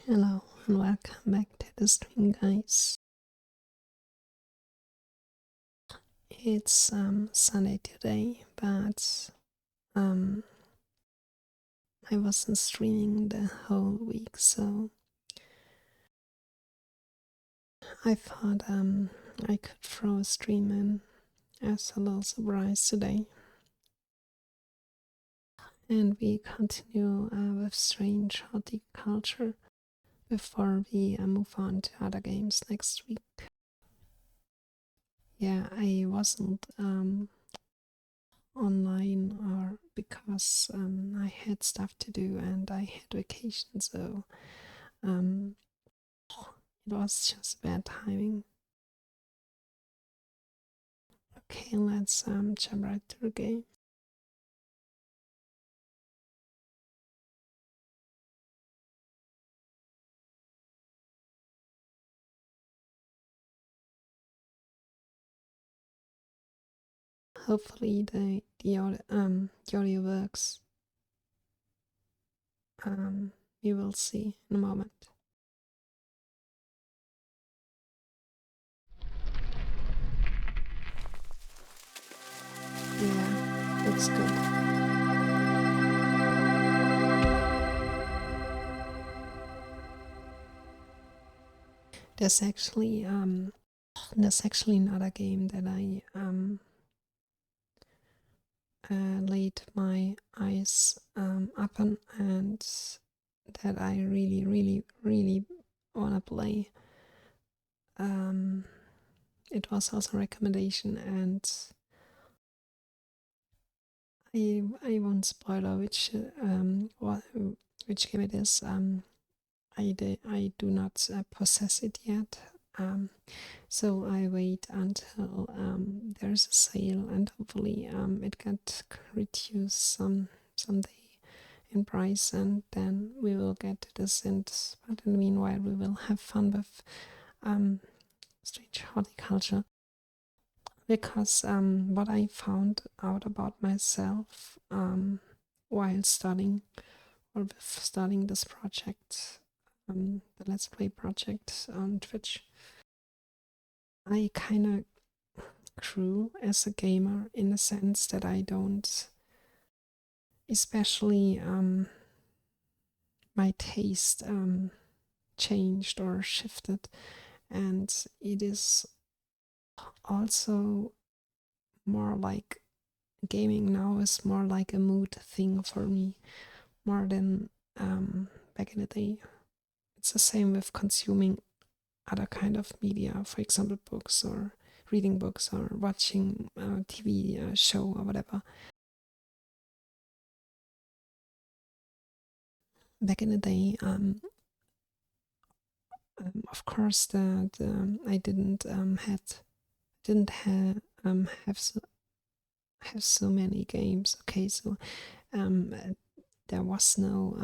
Hello and welcome back to the stream, guys. It's Sunday today, but um, I wasn't streaming the whole week, so I thought I could throw a stream in as a little surprise today. And we continue with strange horticulture before we move on to other games next week. Yeah, I wasn't online or because I had stuff to do and I had vacation, so um, it was just bad timing. Okay, let's jump right to the game. Hopefully the audio works. We will see in a moment. Yeah, looks good. There's actually another game that I laid my eyes up on and that I really wanna play. It was also a recommendation, and I won't spoiler which game it is. I do not possess it yet. So I wait until there's a sale, and hopefully it get reduced someday in price, and then we will get this. But in the meanwhile, we will have fun with strange horticulture, because what I found out about myself while studying or with starting this project, the Let's Play project on Twitch, I kind of grew as a gamer in the sense that I don't, especially my taste changed or shifted, and it is also more like gaming now is more like a mood thing for me, more than back in the day. It's the same with consuming other kind of media, for example, books or reading books or watching a TV show or whatever. Back in the day, of course, I didn't have so many games. Okay, so um, there was no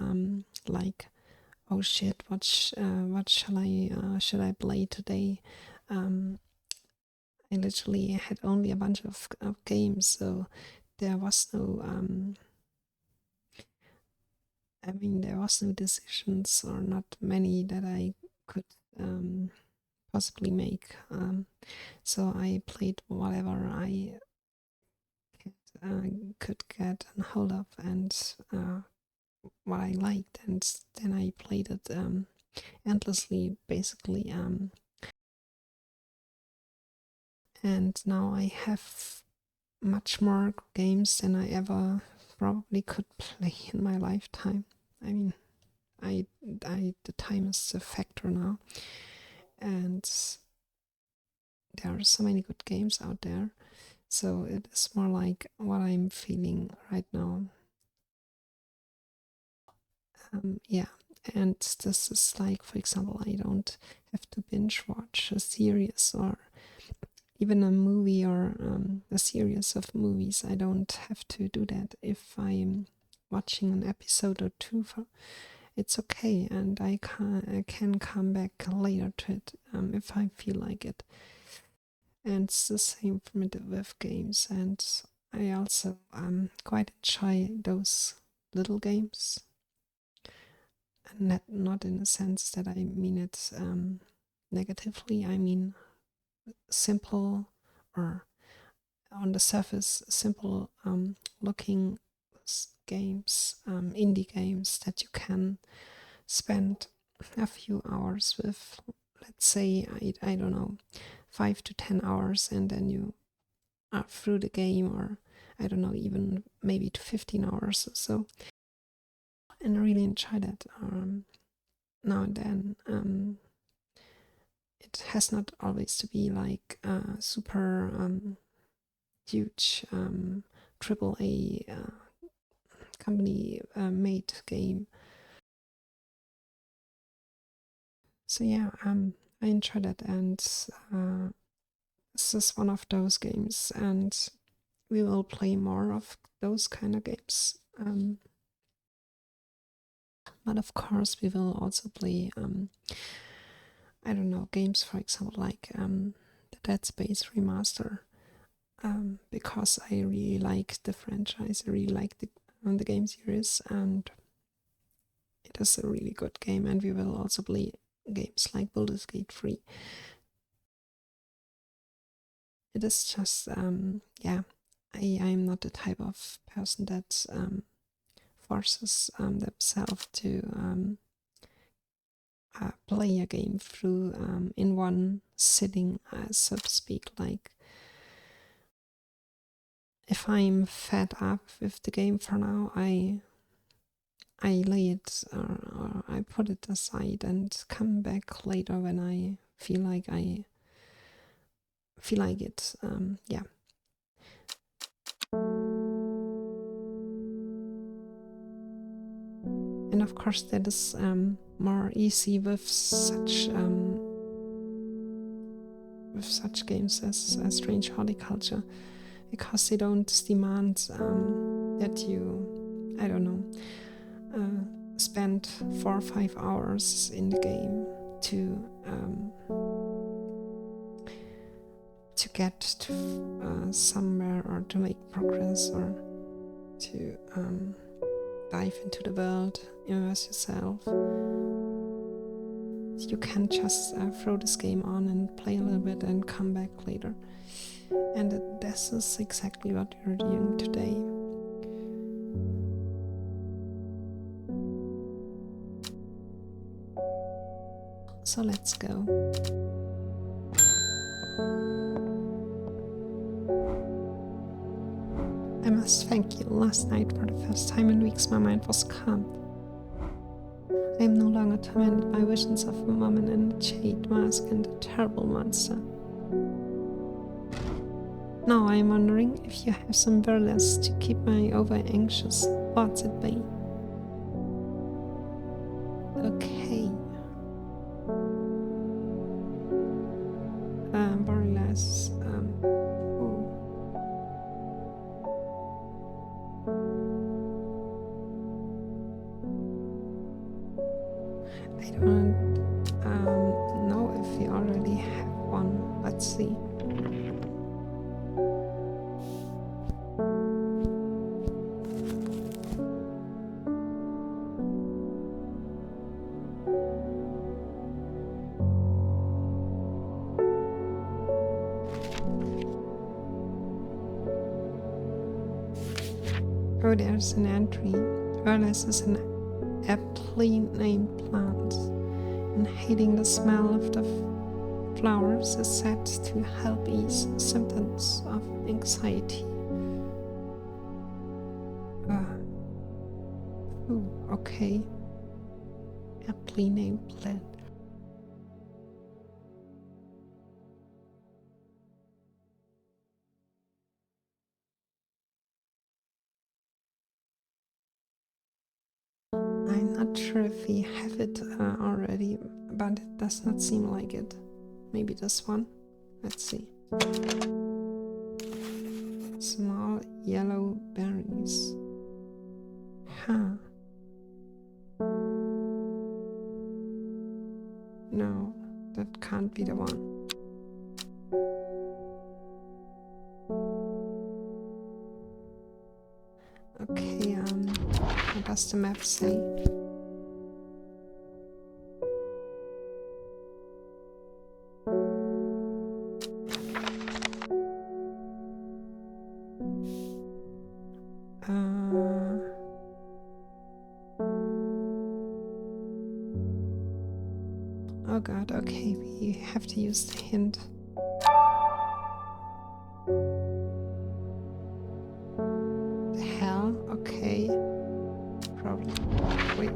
like, oh shit, what shall I should I play today? I literally had only a bunch of games, so there was no there was no decisions, or not many, that I could possibly make. So I played whatever I could get a hold of, and what I liked, and then I played it endlessly, basically. And now I have much more games than I ever probably could play in my lifetime. I mean, the time is a factor now, and there are so many good games out there. So it is more like what I'm feeling right now. Yeah, and this is like, for example, I don't have to binge watch a series or even a movie, or a series of movies. I don't have to do that. If I'm watching an episode or two, it's okay, and I can come back later to it if I feel like it. And it's the same for me with games, and I also quite enjoy those little games. not in a sense that I mean it negatively. I mean simple, or on the surface simple looking games, indie games that you can spend a few hours with. Let's say, I don't know, 5 to 10 hours, and then you are through the game, or I don't know, even maybe to 15 hours or so. And I really enjoy that now and then. It has not always to be like a super huge triple A company made game. So yeah, I enjoy that, and this is one of those games, and we will play more of those kind of games. But of course, we will also play, I don't know, games, for example, like the Dead Space remaster, because I really like the franchise, I really like the game series, and it is a really good game. And we will also play games like Baldur's Gate 3. It is just, yeah, I'm not the type of person that forces themselves to play a game through in one sitting, so to speak. Like, if I'm fed up with the game for now, I lay it, or I put it aside and come back later when I feel like it. Yeah. And of course, that is more easy with such games as Strange Horticulture, because they don't demand that you, I don't know, spend 4 or 5 hours in the game to get to somewhere, or to make progress, or to dive into the world, immerse yourself. You can just throw this game on and play a little bit and come back later. And this is exactly what we're doing today. So let's go. I must thank you. Last night, for the first time in weeks, my mind was calmed. I am no longer tormented by visions of a woman in a jade mask and a terrible monster. Now I am wondering if you have some verlas to keep my over-anxious thoughts at bay. Okay. Verlas. I don't know if we already have one. Let's see. Oh, there's an entry. Verlas is an aptly named plant, and hating the smell of the flowers is said to help ease symptoms of anxiety. Okay. Aptly named plant. I'm not sure if we have it already, but it does not seem like it. Maybe this one? Let's see. Small yellow berries. Huh. No, that can't be the one. Okay, what does the map say? god, okay, we have to use the hint. The hell? Okay. Probably. Wait.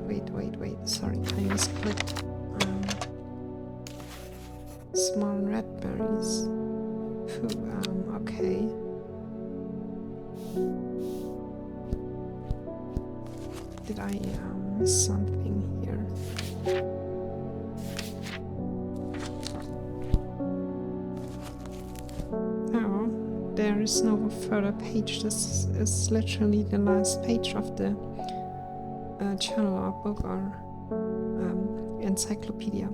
Sorry, I misclicked. Small red berries. Phew, okay. Did I miss something here? Oh, there is no further page. This is literally the last page of the journal or book or encyclopedia.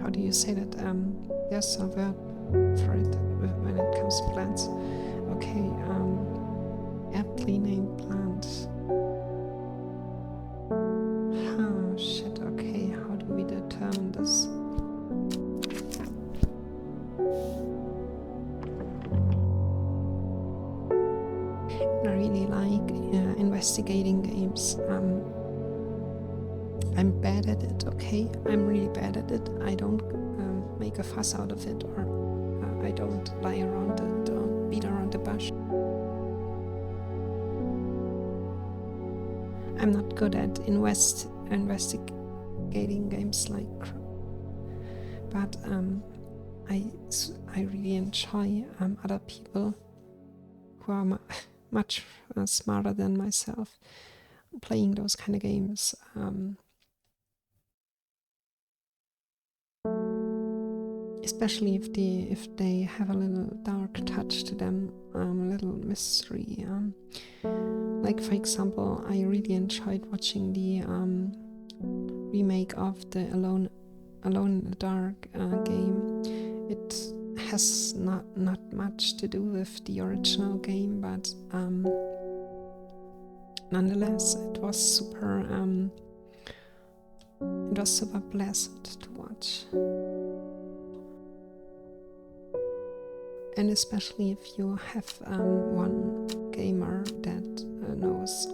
How do you say that? There's a word for it when it comes to plants. Okay, aptly named plant. Oh shit, okay, how do we determine this? I really like investigating games. I'm bad at it, okay? I'm really bad at it. I don't make a fuss out of it, or I don't lie around it or beat around the bush. I'm not good at investigating games like, but I really enjoy other people who are much smarter than myself playing those kind of games. Especially if they have a little dark touch to them, a little mystery. Like for example, I really enjoyed watching the remake of the Alone in the Dark game. It has not much to do with the original game, but nonetheless, it was super pleasant to watch. And especially if you have one gamer that knows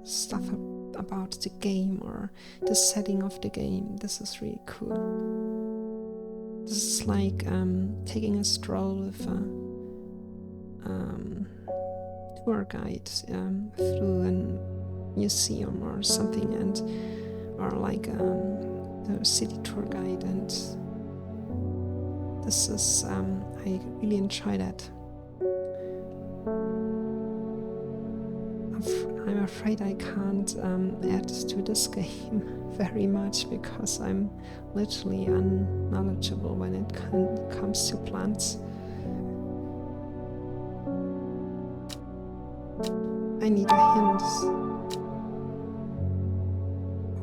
stuff about the game or the setting of the game, this is really cool. This is like taking a stroll with a tour guide through a museum or something, or like the city tour guide, and this is I really enjoy that. I'm afraid I can't add to this game very much because I'm literally unknowledgeable when it comes to plants. I need a hint.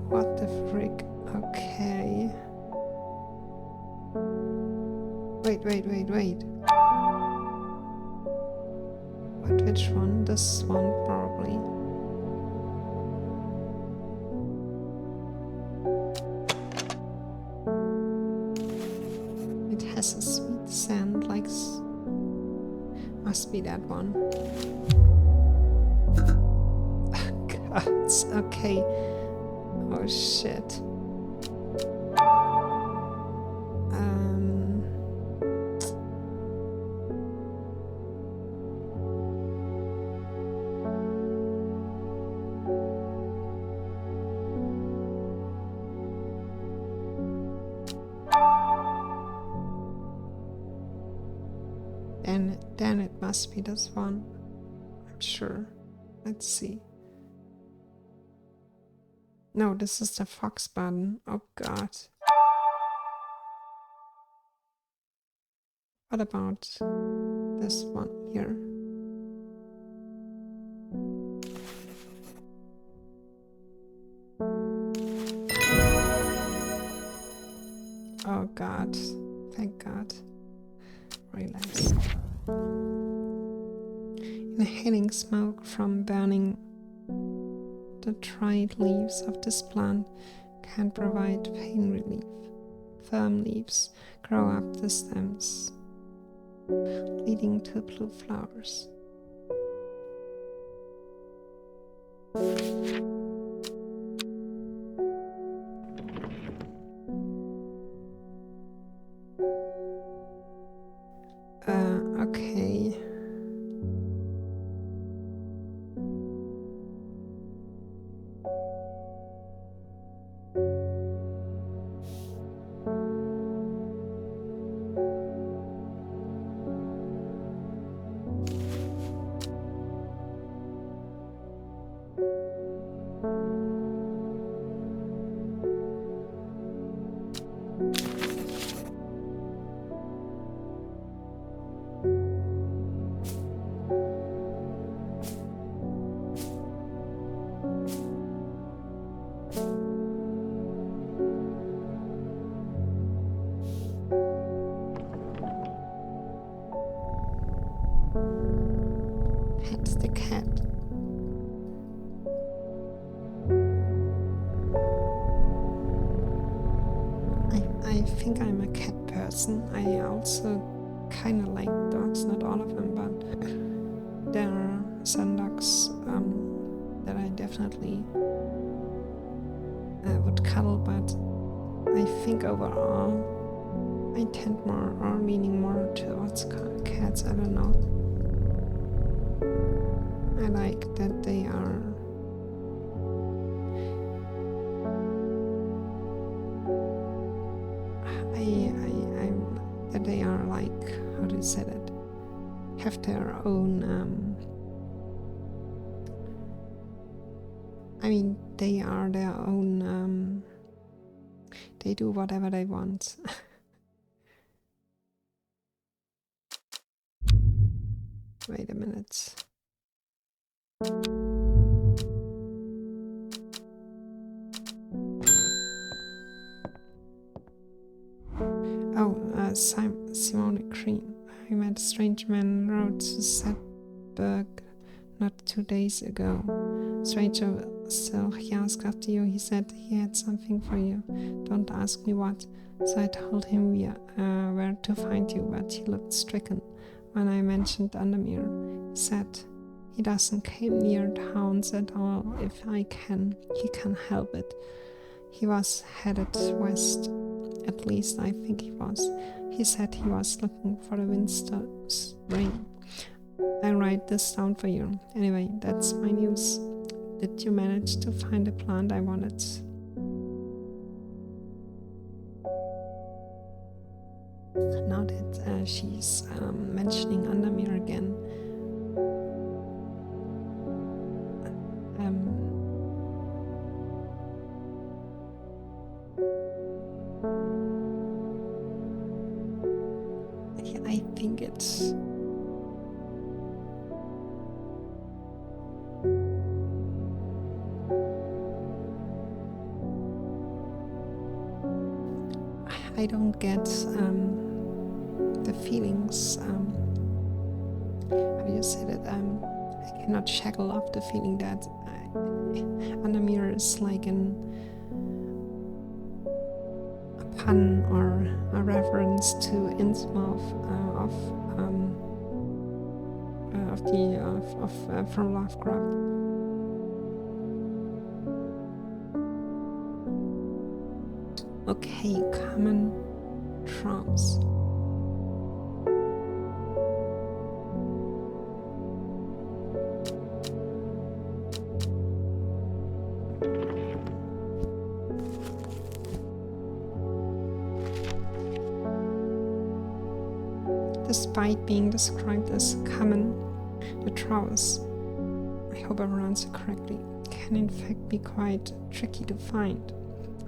What the frick? Okay. Wait. But which one? This one, probably. It has a sweet scent, like... Must be that one. God, okay. Oh shit. Then it must be this one. I'm sure. Let's see. No, this is the fox button. Oh god. What about this one here? Oh god. Thank god. Relax. Inhaling smoke from burning the dried leaves of this plant can provide pain relief. Firm leaves grow up the stems, leading to blue flowers. Pet the cat. I think I'm a cat person. I also kind of like dogs, not all of them, but there are some dogs that I definitely would cuddle, but I think overall I tend more or leaning more towards cats. I don't know. I like that they are that they are like, how do you say that? Have their own they are their own they do whatever they want. Wait a minute. Oh, Simone Green. I met a strange man road to Sedberg not 2 days ago. Stranger still, he asked after you. He said he had something for you. Don't ask me what. So I told him where to find you, but he looked stricken. When I mentioned Undermere, he said he doesn't come near towns at all. If he can help it. He was headed west. At least I think he was. He said he was looking for the winter spring. I'll write this down for you. Anyway, that's my news. Did you manage to find the plant I wanted? Now that she's mentioning Undermere again, I think it's I don't get the feelings. How do you say that? I cannot shackle off the feeling that Undermere is like a pun or a reference to Innsmouth from Lovecraft. Okay, common tropes. Despite being described as common, the trowels, I hope I pronounced it correctly, can in fact be quite tricky to find.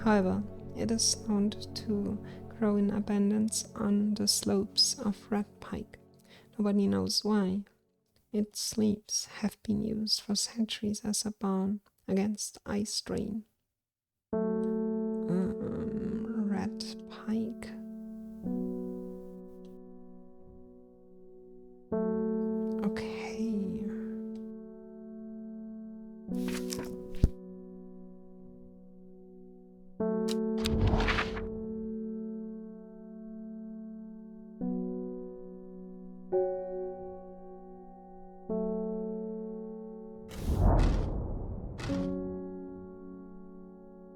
However, it is known to grow in abundance on the slopes of red pike. Nobody knows why. Its leaves have been used for centuries as a balm against eye strain. Red pike. Okay.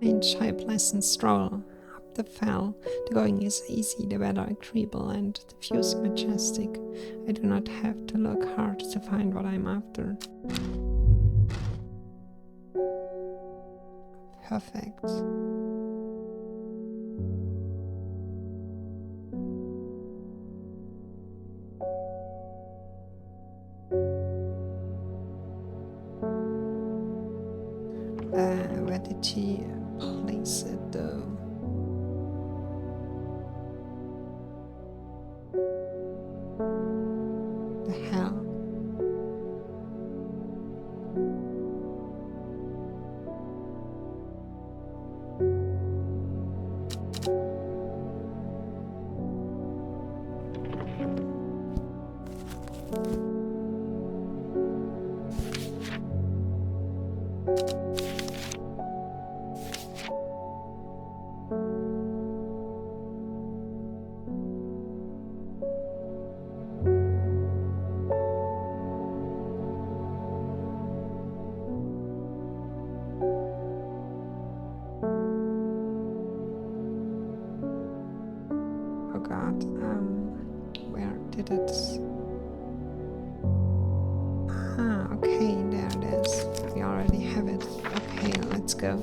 Enjoy a pleasant stroll up the fell. The going is easy, the weather agreeable, and the views majestic. I do not have to look hard to find what I'm after. Perfect. Where did she place it though? The hell? Oh God, where did it? Ah, okay, there it is. We already have it. Okay, let's go.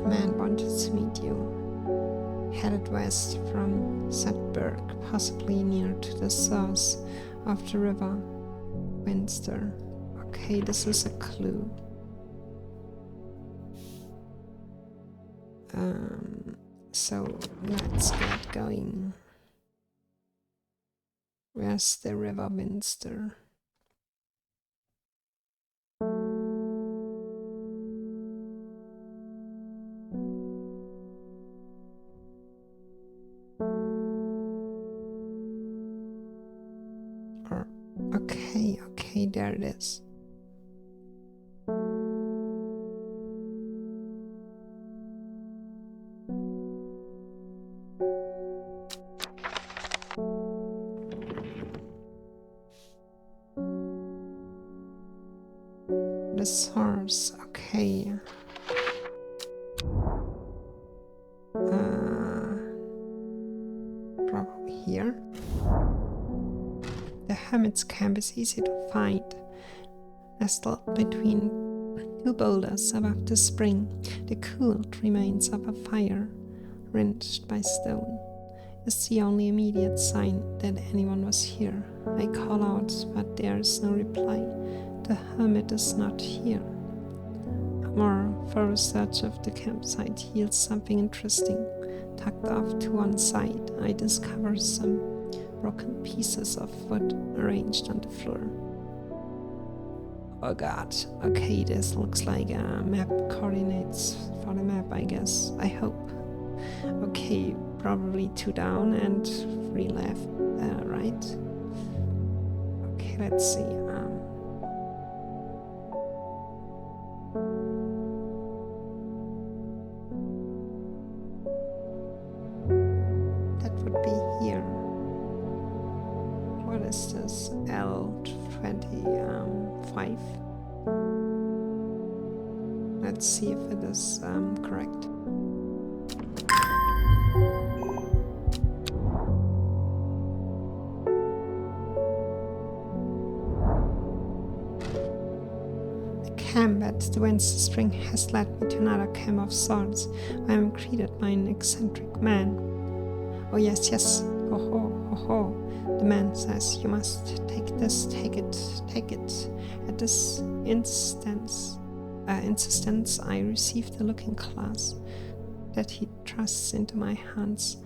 Man wanted to meet you. Headed west from Sedberg, possibly near to the source of the river Winster. Okay, this is a clue. So let's get going. Where's the river Winster? Okay, there it is. The source, okay. Probably here. The hermit's camp is easy to find. Nestled between two boulders above the spring, the cooled remains of a fire, rinsed by stone, is the only immediate sign that anyone was here. I call out, but there is no reply. The hermit is not here. A more thorough search of the campsite yields something interesting. Tucked off to one side, I discover some broken pieces of wood arranged on the floor. Oh God, okay, this looks like map coordinates for the map, I guess. I hope. Okay, probably 2 down and 3 left, right? Okay, let's see. That would be here. What is this? L25. Let's see if it is correct. The camp at the Winster Spring has led me to another camp of sorts, where I am greeted by an eccentric man. Oh yes, ho ho, ho ho. The man says, you must take this, take it. At this insistence, I receive the looking glass that he thrusts into my hands.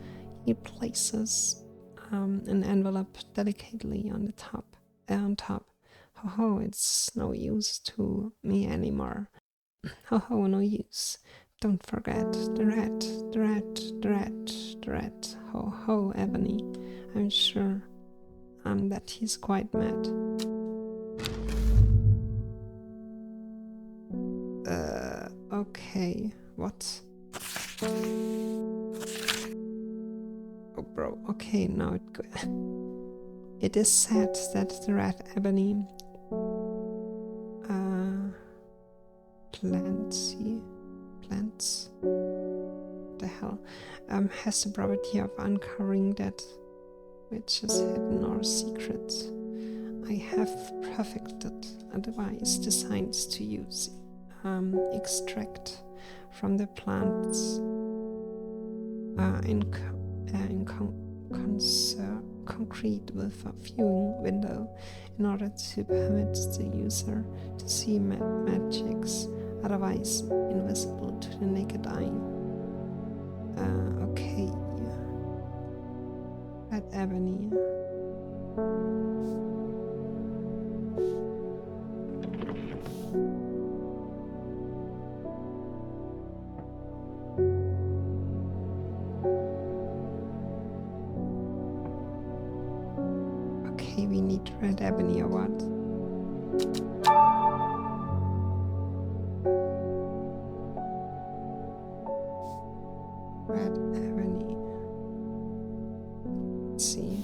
He places an envelope delicately on top. Ho ho, it's no use to me anymore. Ho ho, no use. Don't forget the rat. Ho ho, Ebony. I'm sure that he's quite mad. Okay, what? Oh, bro. Okay, now it is said that the rat Ebony plants the hell has the property of uncovering that which is hidden or secret. I have perfected a device designed to use extract from the plants in concrete with a viewing window in order to permit the user to see magics otherwise invisible to the naked eye. Okay. Red Ebony. Okay, we need red ebony or what? Red ebony. Let's see.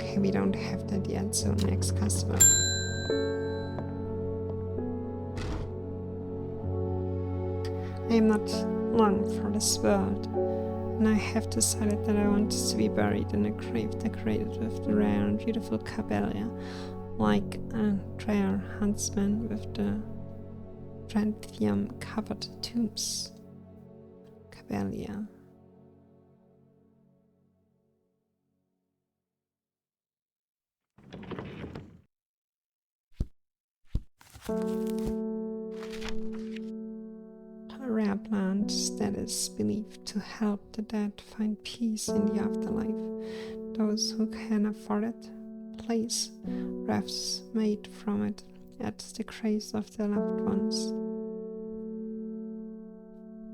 Okay, we don't have that yet, so next customer. I am not long for this world, and I have decided that I want to be buried in a grave decorated with the rare and beautiful cabelia, like a rare huntsman with the Branthium-covered tombs. Cabelia. A rare plant that is believed to help the dead find peace in the afterlife. Those who can afford it place wreaths made from it at the graves of their loved ones.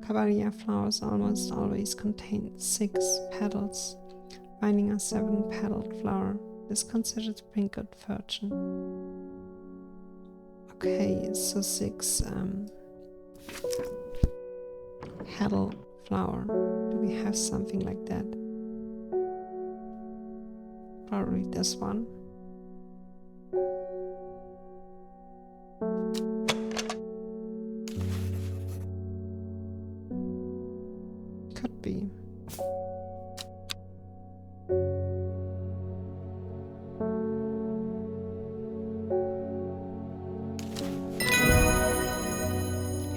Cabelia flowers almost always contain 6 petals. Finding a 7-petaled flower is considered to bring good fortune. Okay, so 6 petal flower. Do we have something like that? Probably this one. Could be.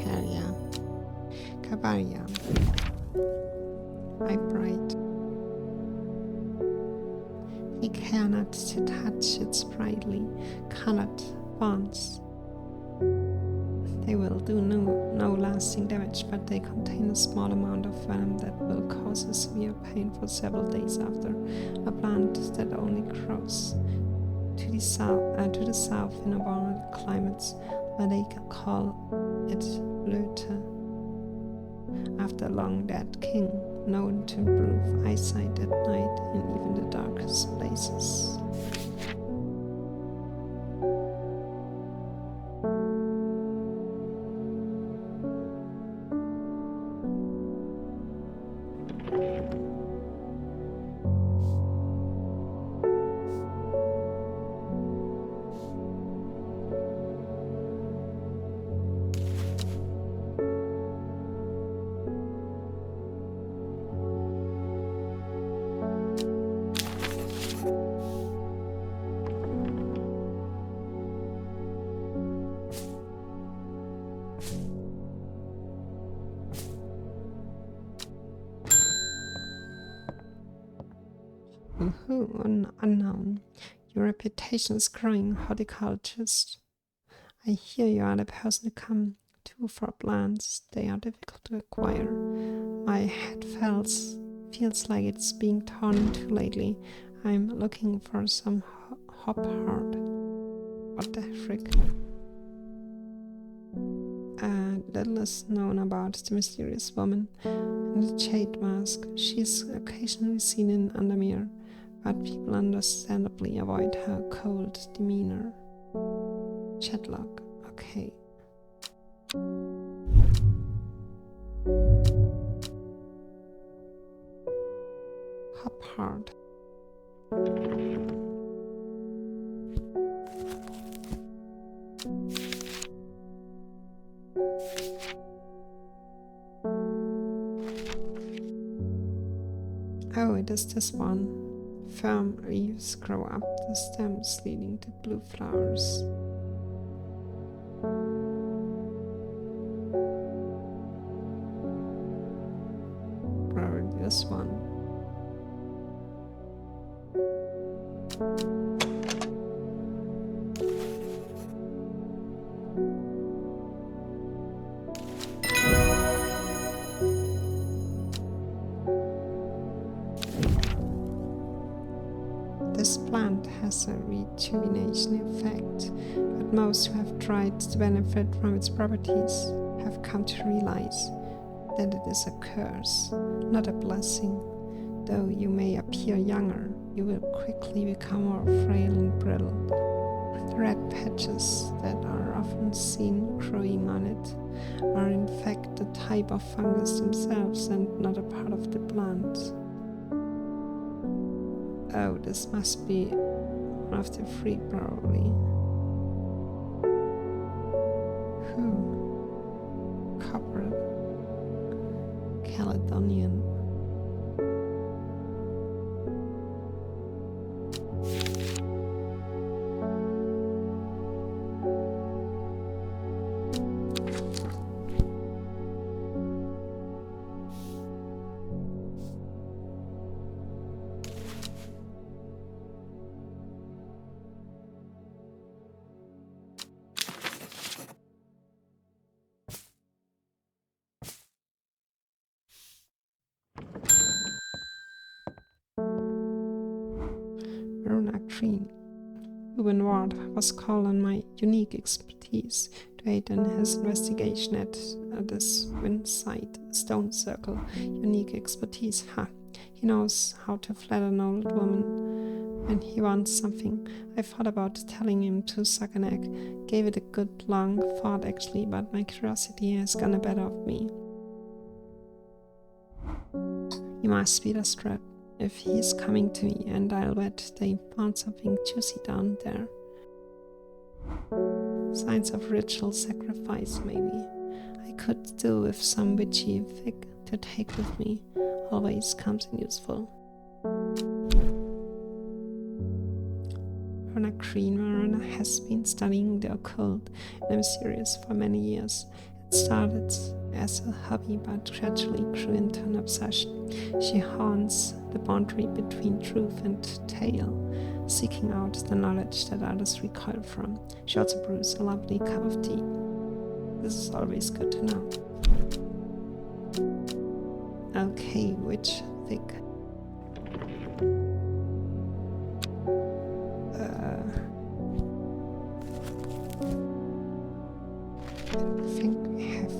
Hell yeah. Cabelia. Bright. We cannot touch its brightly colored bonds. They will do no lasting damage, but they contain a small amount of venom that will cause a severe pain for several days after. A plant that only grows to the south in a warmer climates, where they call it Löte, after a long-dead king, known to improve eyesight at night in even the darkest places. Unknown. Your reputation is growing, horticulturist. I hear you are the person to come to for plants. They are difficult to acquire. My head feels like it's being torn in two lately. I'm looking for some hop heart. What the frick? Little is known about the mysterious woman in the jade mask. She is occasionally seen in Andamir, but people understandably avoid her cold demeanor. Chatlock, okay. Hop hard. Oh, it is this one. Firm leaves grow up the stems, leading to blue flowers. Probably this one. has a rejuvenation effect, but most who have tried to benefit from its properties have come to realize that it is a curse, not a blessing. Though you may appear younger, you will quickly become more frail and brittle. The red patches that are often seen growing on it are in fact a type of fungus themselves and not a part of the plant. Oh, this must be one of the fruit probably. Copper Caledonian. Green. Ruben Ward was called on my unique expertise to aid in his investigation at this Windside Stone Circle. Unique expertise, He knows how to flatter an old woman when he wants something. I thought about telling him to suck an egg. Gave it a good long thought actually, but my curiosity has gone the better of me. He must be distraught if he's coming to me, and I'll bet they found something juicy down there. Signs of ritual sacrifice, maybe. I could do with some witchy fig to take with me. Always comes in useful. Verna Green has been studying the occult and the mysterious for many years. It started as a hobby but gradually grew into an obsession. She haunts the boundary between truth and tale, seeking out the knowledge that others recoil from. She also brews a lovely cup of tea. This is always good to know. Okay, which fig? I think we have.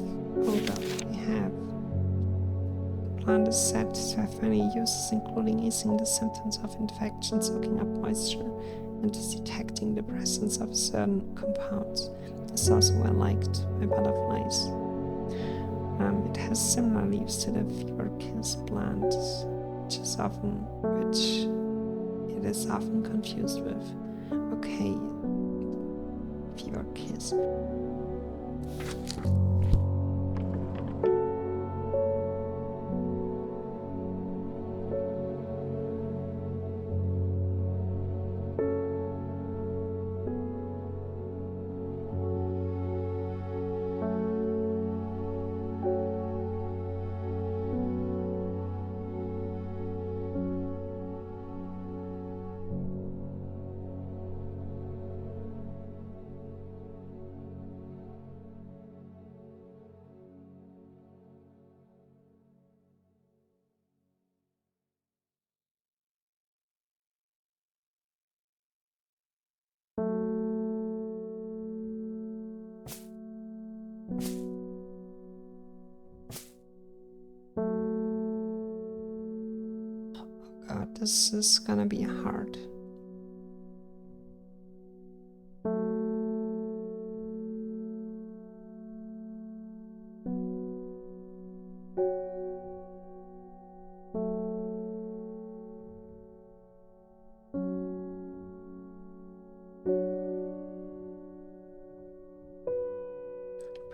Hold up, we have. The plant is said to have many uses, including easing the symptoms of infection, soaking up moisture, and detecting the presence of certain compounds. It's also well liked by butterflies. It has similar leaves to the fever kiss plant, which it is often confused with. Okay, fever kiss. God, this is gonna be hard.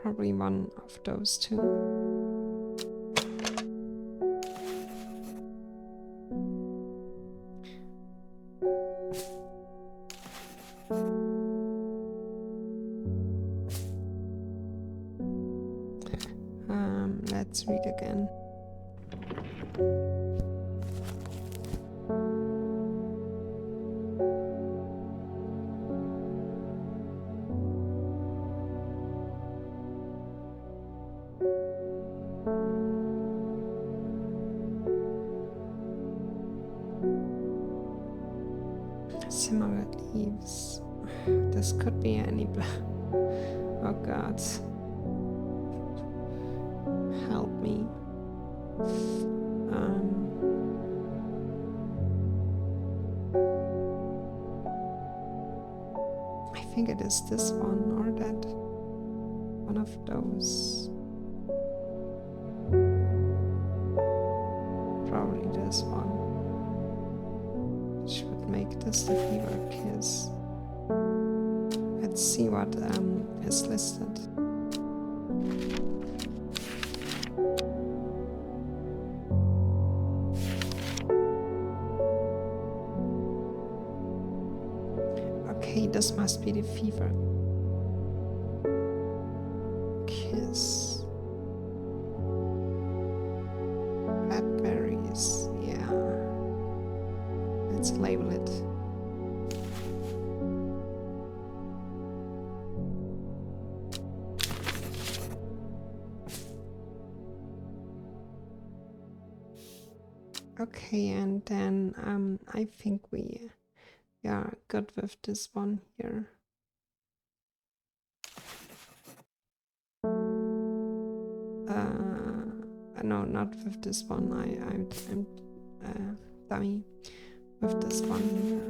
Probably one of those two. Let's read again. Similar red leaves. This could be any oh God. Help me. I think it is this one or that. One of those. Probably this one. Which would make this the fever kiss. Let's see what is listed. Okay, this must be the fever kiss. Blackberries, yeah. Let's label it. Okay, and then I think we are good with this one here. No, not with this one. I'm dummy with this one here.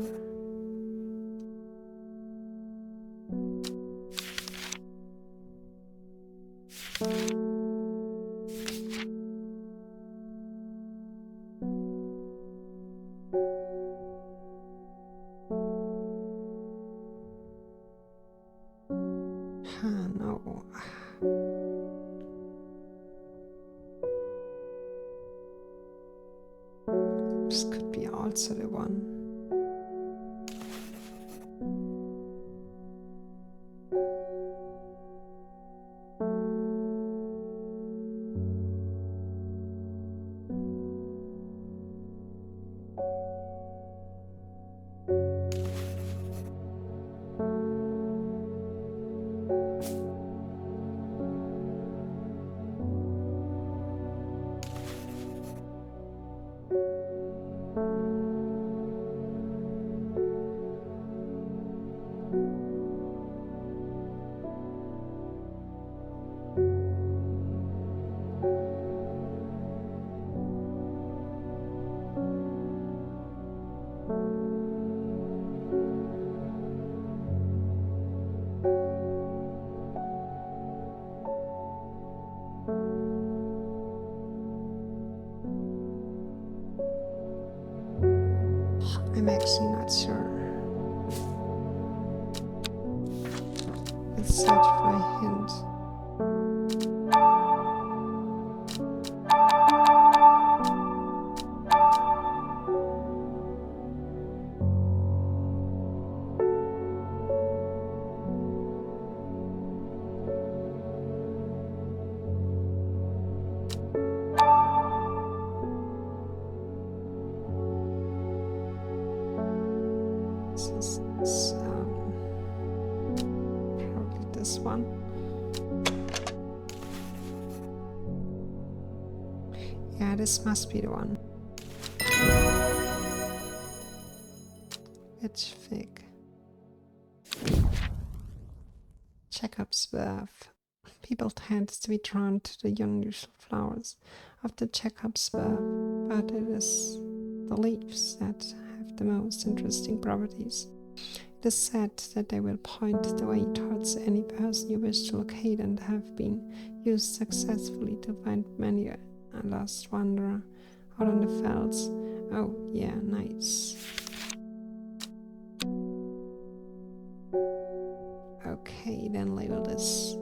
No. This could be also the one. I'm actually not sure. Let's search for a hint. This is probably this one. Yeah, this must be the one. It's fig. Jacob's birth. People tend to be drawn to the unusual flowers of the Jacob's birth, but it is the leaves that have the most interesting properties. It is said that they will point the way towards any person you wish to locate and have been used successfully to find many a lost wanderer out on the fells. Oh, yeah, nice. Okay, then label this.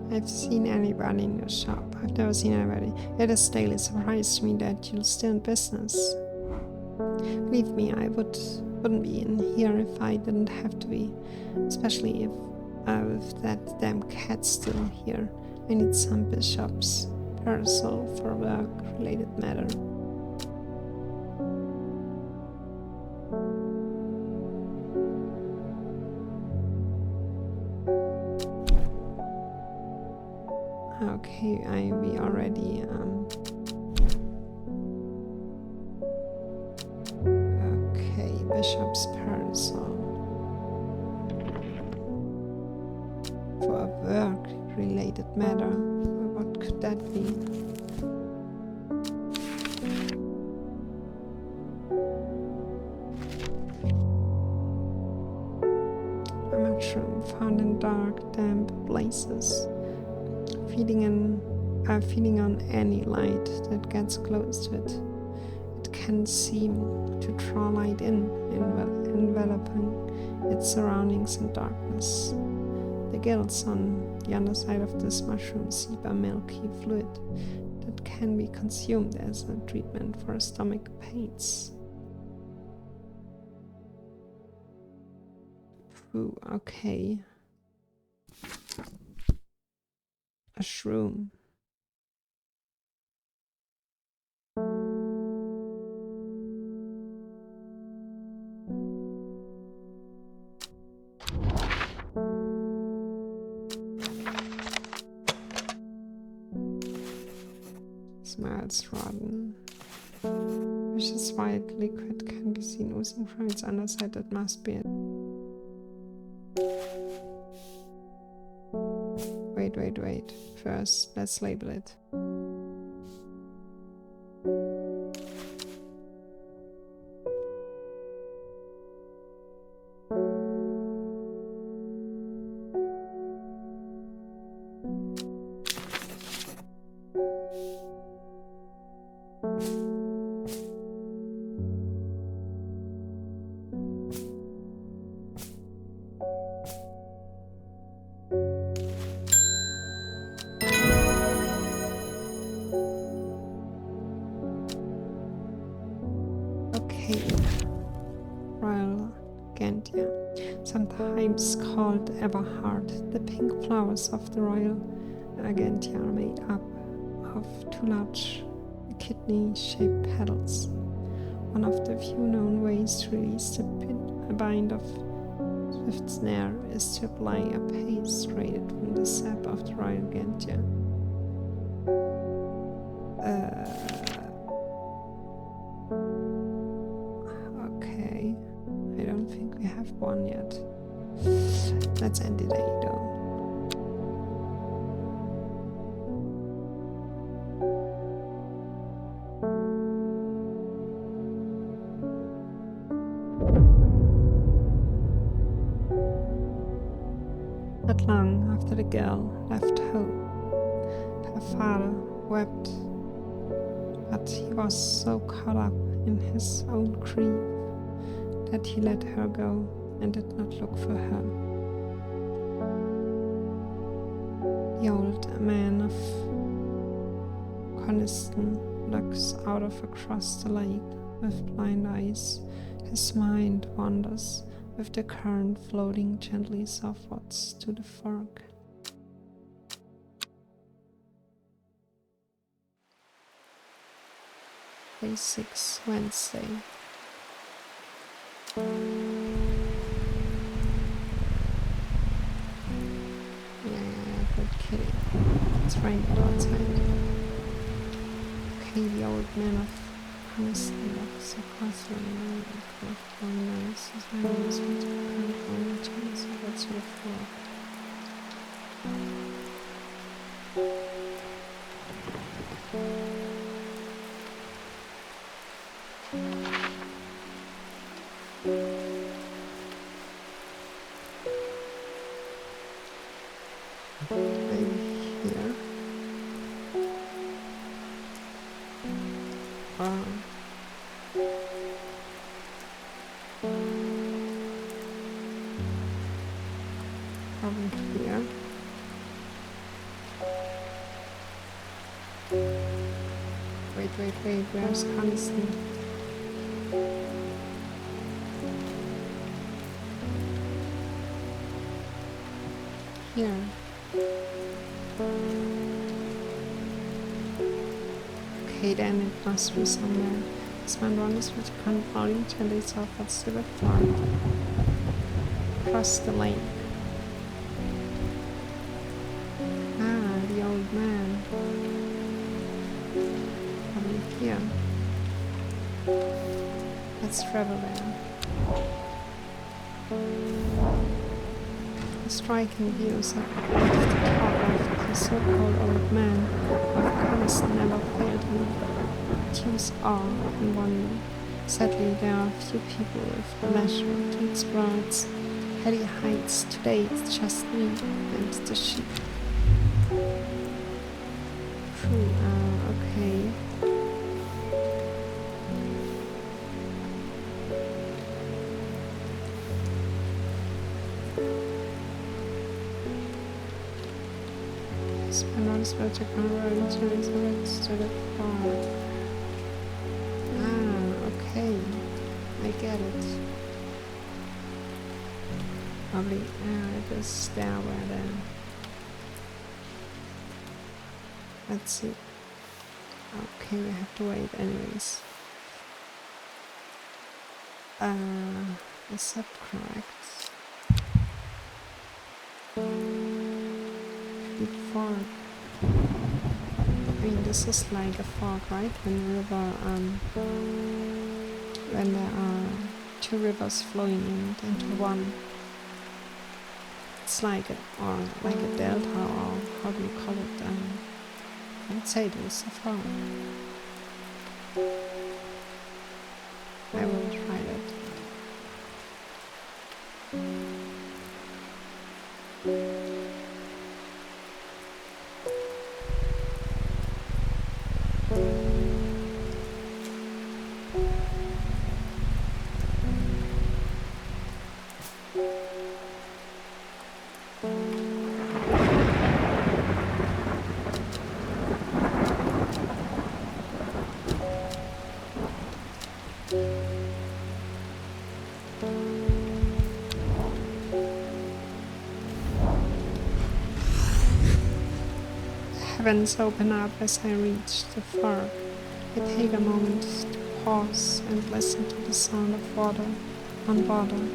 I've seen anybody in your shop. I've never seen anybody. It is daily surprise to me that you're still in business. Believe me, I wouldn't be in here if I didn't have to be, especially if with that damn cat still here. I need some bishop's parasol for work-related matter. Okay, we already okay, bishop's parasol for a work-related matter. What could that be? A mushroom found in dark, damp places. Feeding on any light that gets close to it. It can seem to draw light enveloping its surroundings in darkness. The gills on the underside of this mushroom seep a milky fluid that can be consumed as a treatment for stomach pains. Ooh, okay. A shroom. Smells rotten. Vicious white liquid can be seen oozing from its underside. That must be it. Wait. First, let's label it. Royal Gantia, sometimes called Everheart. The pink flowers of the Royal Gantia are made up of two large kidney-shaped petals. One of the few known ways to release a bind of swift snare is to apply a paste created from the sap of the Royal Gantia. Okay, I don't think we have one yet. Let's end it though. Not long after the girl left home, her father wept, but he was so caught up in his own grief that he let her go and did not look for her. The old man of Coniston looks out across the lake with blind eyes. His mind wanders with the current floating gently southwards to the fork. Day 6, Wednesday. Yeah, good kitty. It's raining outside. Okay, the old man of Coniston looks across the lake with blind eyes. His mind is with the current floating gently southwards to the fork. Probably here. Wait, where's Coniston? here. Okay, then it must be somewhere. This man runs with the controlling gently southwards to the farm. Across the lake. Ah, the old man. Probably here. Let's travel there. The striking views at the top of the so-called old man of Coniston never failed him. Teams are in wonder. Sadly, there are few people with leisure to explore its heady heights. Today it's just me and the sheep. Okay. Spanners vertical road turns to the far. Okay. I get it. Probably, it is there where the... Let's see. Okay, we have to wait anyways. Is that correct? Fork. I mean, this is like a fork, right? When the river, when there are two rivers flowing into one. It's like a delta, or how do you call it? I would say it is a fork. I will try that. Heavens open up as I reach the fork. I take a moment to pause and listen to the sound of water on water.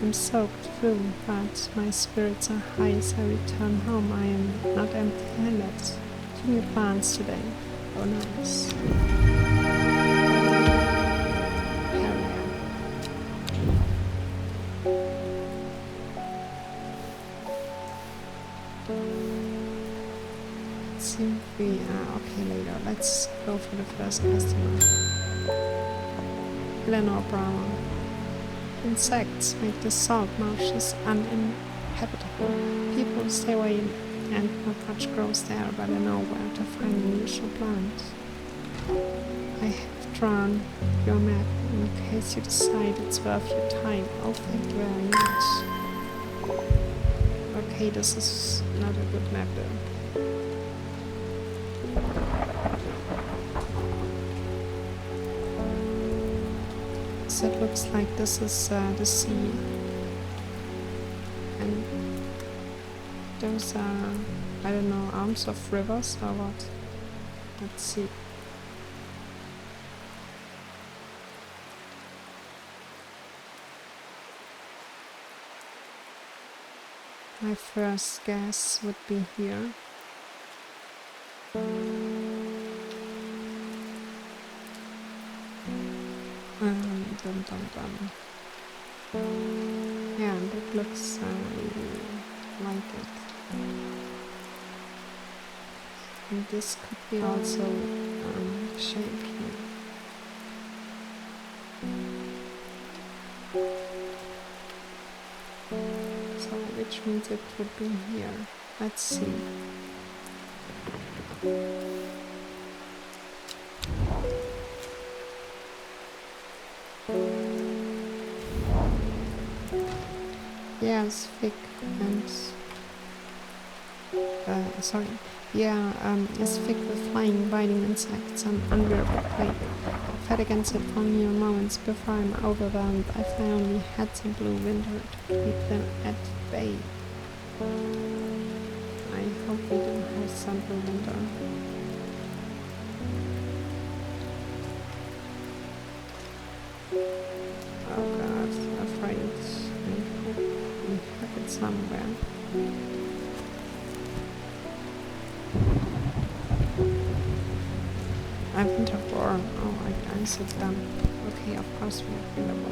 I'm soaked through, but my spirits are high as I return home. I am not empty-handed. 2 new plants today. Oh, nice. Okay, later. Let's go for the first customer. Eleanor Brown. Insects make the salt marshes uninhabitable. People stay away and not much grows there, but I know where to find an unusual plant. I have drawn your map in case you decide it's worth your time. Oh, thank you very much. Okay, this is not a good map though. So it looks like this is the sea, and those are, I don't know, arms of rivers or what. Let's see. My first guess would be here. Yeah, that looks like it. And this could be also shaped here. So which means it would be here. Let's see. Yes, thick and is thick with flying, biting insects and unbearable plague. Fight against it for mere moments before I'm overwhelmed. I fly only hats and blue winter to keep them at bay. I hope we don't have central winter. Oh god, afraid. I hope we have it somewhere. I winter war. Oh, I'm so dumb. Okay, of course we have winter war.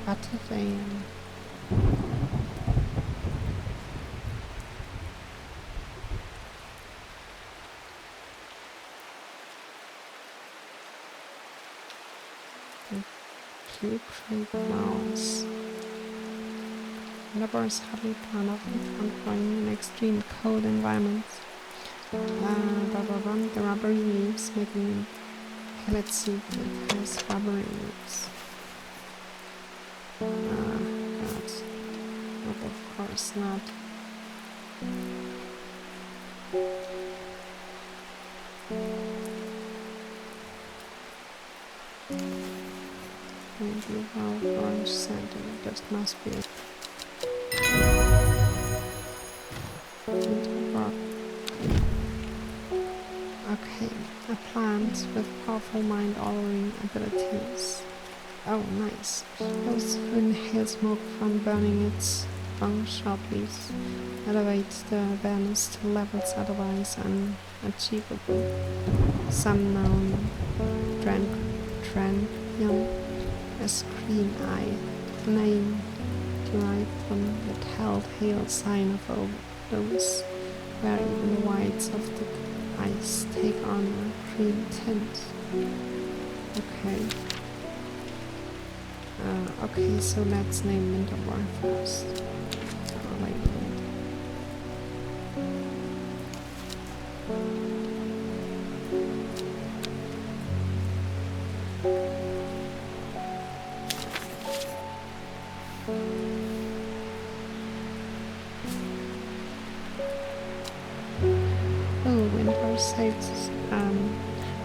But today, blue crepe mouse. Laborers hardly plant often found growing in extreme cold environments. The rubbery leaves making pellet soup that has rubbery leaves. God. But of course not. Maybe wild orange center, that must be it. Okay, a plant with powerful mind-altering abilities. Oh, nice. Those who inhale smoke from burning its long, sharp leaves elevate the awareness to levels otherwise unachievable. Some known Tranquian as green eye, the name derived from the telltale sign of overdose, where even the whites of the eyes take on a green tint. Okay. Okay, so let's name winter war first. Oh, wait. Oh, winter saves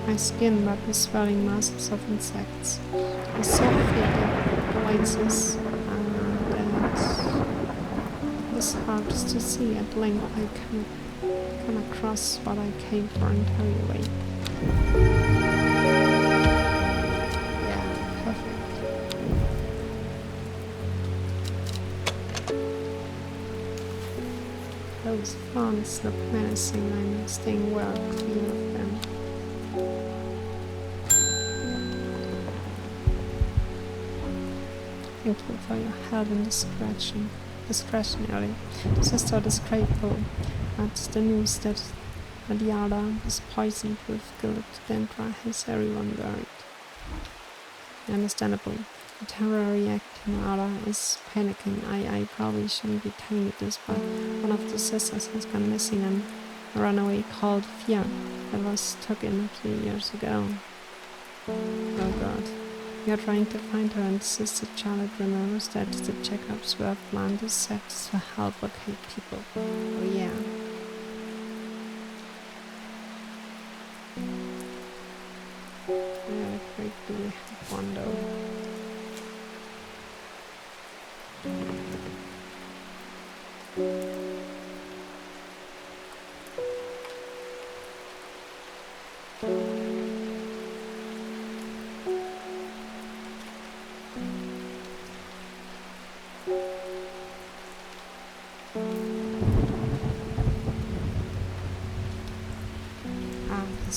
my skin, but the swelling masses of insects. A soft figure awaits us, that is hard to see. At length I come across what I came for and hurry away. Yeah, perfect. Those fawns look menacing. I'm staying well clear of them. Thank you for your help in discretion, Ellie. This is so disgraceful, but the news that Madiada is poisoned with Gilipdendra has everyone worried. Understandably, the temporary acting Ada is panicking. I probably shouldn't be telling you this, but one of the sisters has gone missing and a runaway called Fia that was took in a few years ago. Oh god. We are trying to find her, and Sister Charlotte remembers that the checkups were planned as sets to help locate people. Oh yeah. Yeah, great, do we have one though?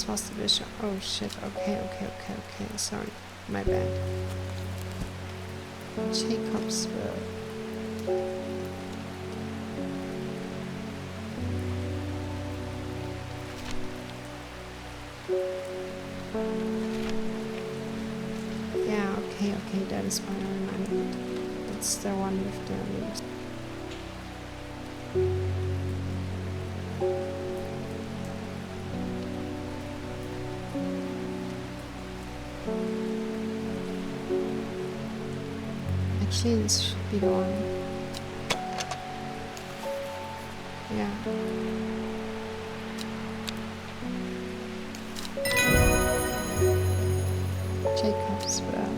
this was the bishop. Oh shit, okay, sorry, my bad. Jacobsville. Yeah, okay, that is why I remembered. It's the one with the leaves. Actually, this should be the one. Yeah. Jacobsville.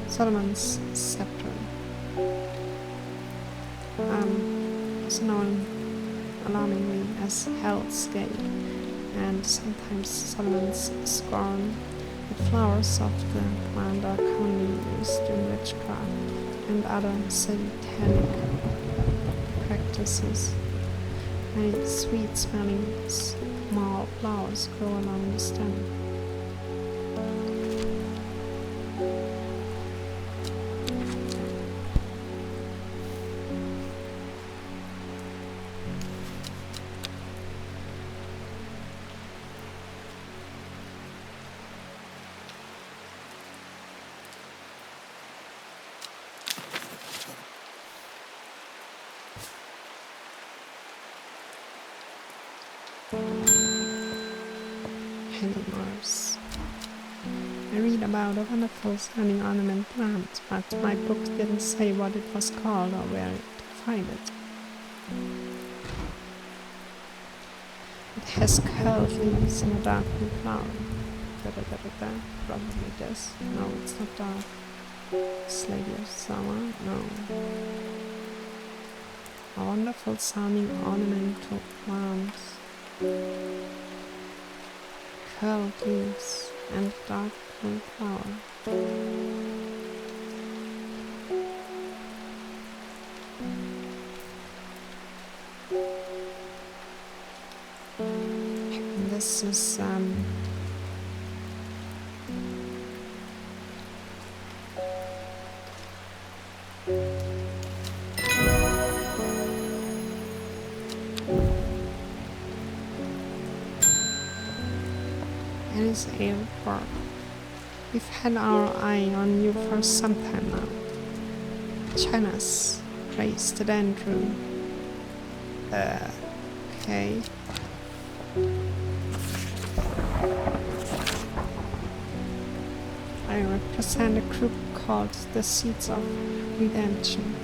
Solomon's Scepter. Also known alarmingly as Hell's Gate, and sometimes Solomon's Scorn. The flowers of the plant are commonly used in witchcraft and other satanic practices. Many sweet-smelling small flowers grow along the stem. Mars. I read about a wonderful sounding ornament plant, but my book didn't say what it was called or where to find it. It has curled leaves and a dark blue flower. Probably this. No, it's not dark. Lady of Summer? No. A wonderful sounding ornamental plant. Curled leaves and dark blue flower. This is Airport. We've had our eye on you for some time now. China's raised the Andrew. Okay. I represent a group called the Seeds of Redemption.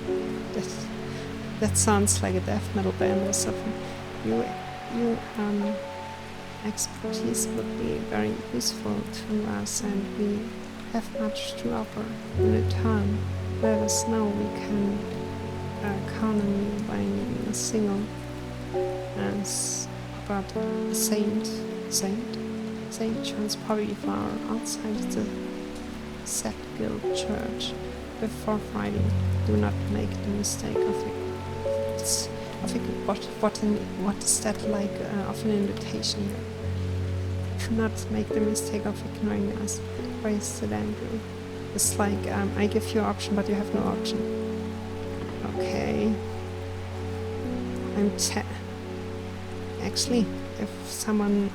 That sounds like a death metal band or something. You expertise would be very useful to us, and we have much to offer. In return, let us know. We can count on you by a single but Saint John's probably far outside the Set Guild Church before Friday. Do not make the mistake of it. What is that like of an invitation here? Do not make the mistake of ignoring us. Praise the Andrew. It's like I give you an option, but you have no option. Okay. Actually, if someone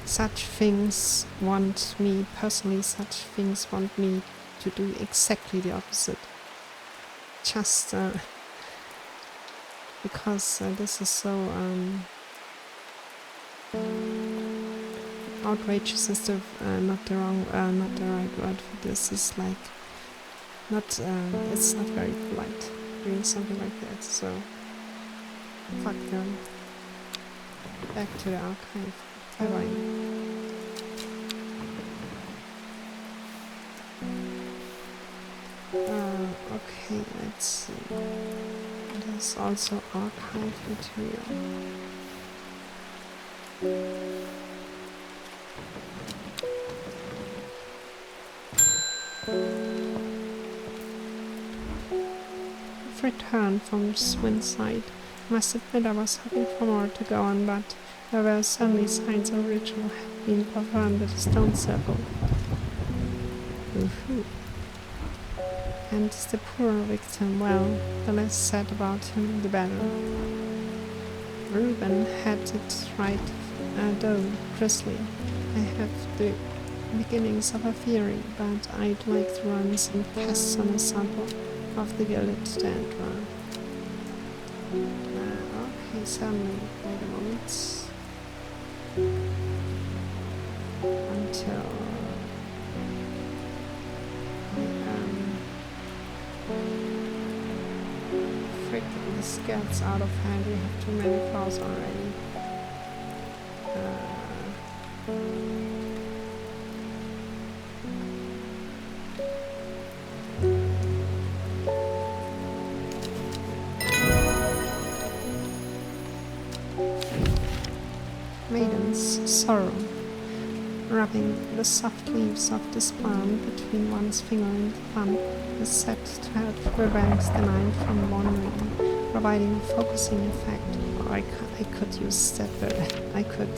such things want me to do exactly the opposite. Just because this is so outrageous is not the right word for this. Is like it's not very polite doing something like that. So fuck them. Back to the archive. Bye bye. Okay, let's see. There's also archive material. I've returned from Swinside. must admit I was hoping for more to go on, but there were certainly signs of ritual had been performed at a stone circle. Woohoo. And the poor victim, well, the less said about him, the better. Reuben had it right, though, grisly. I have the beginnings of a theory, but I'd like to run some tests on a sample of the gilded dandra. Okay, suddenly, wait a moment. Until frick, this gets out of hand. We have too many flowers already. Maiden's sorrow. Rubbing the soft leaves of this plant between one's finger and thumb is said to help prevent the mind from wandering, providing a focusing effect. Or I could use that word. I could,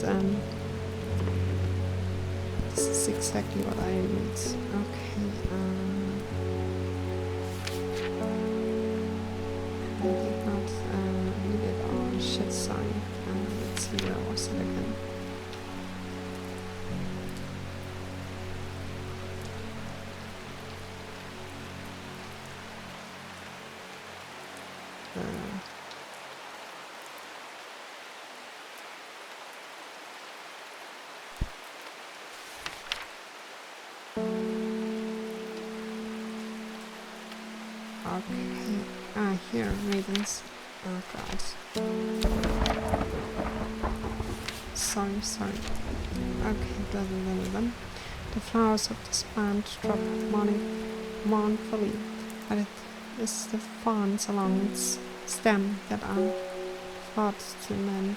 this is exactly what I need. Okay, I did not need it. Oh shit, sorry. Let's see where was it again. Okay, here, maidens. Oh god. Sorry. Okay, blah. The flowers of this plant drop mournfully, but it is the thorns along its stem that are thought to mend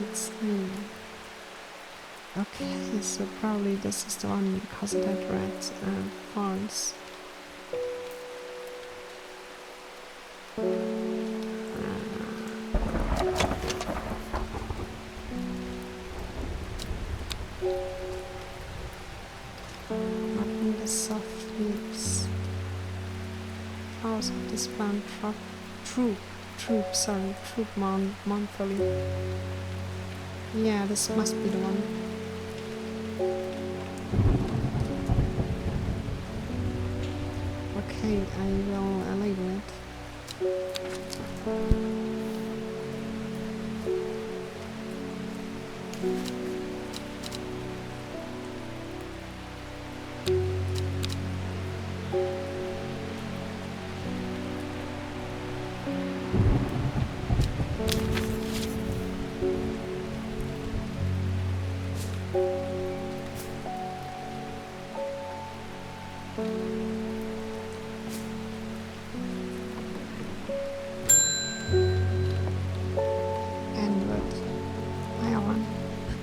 its name. Okay, so probably this is the one because it had red thorns. Rubbing the soft leaves. Flowers of this plant droop mournfully. Yeah, this must be the one. Okay, I will label it.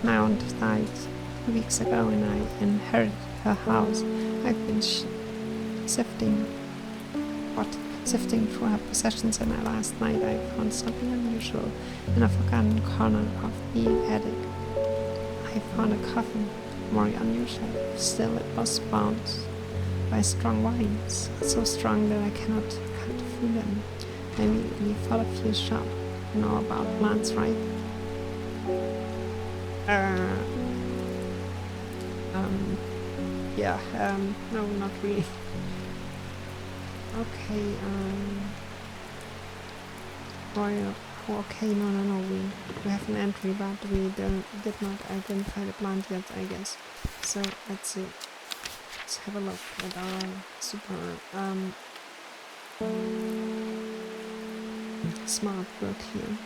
My aunt died 2 weeks ago and I inherited her house. I've been sifting through her possessions, and last night I found something unusual in a forgotten corner of the attic. I found a coffin, more unusual. Still, it was bound by strong vines, so strong that I cannot cut through them. I immediately followed you shop. You know about plants, right? No, not really. Okay, okay, no, we have an entry, but we did not identify the plant yet, I guess. So, let's see. Let's have a look at our super, smart work here.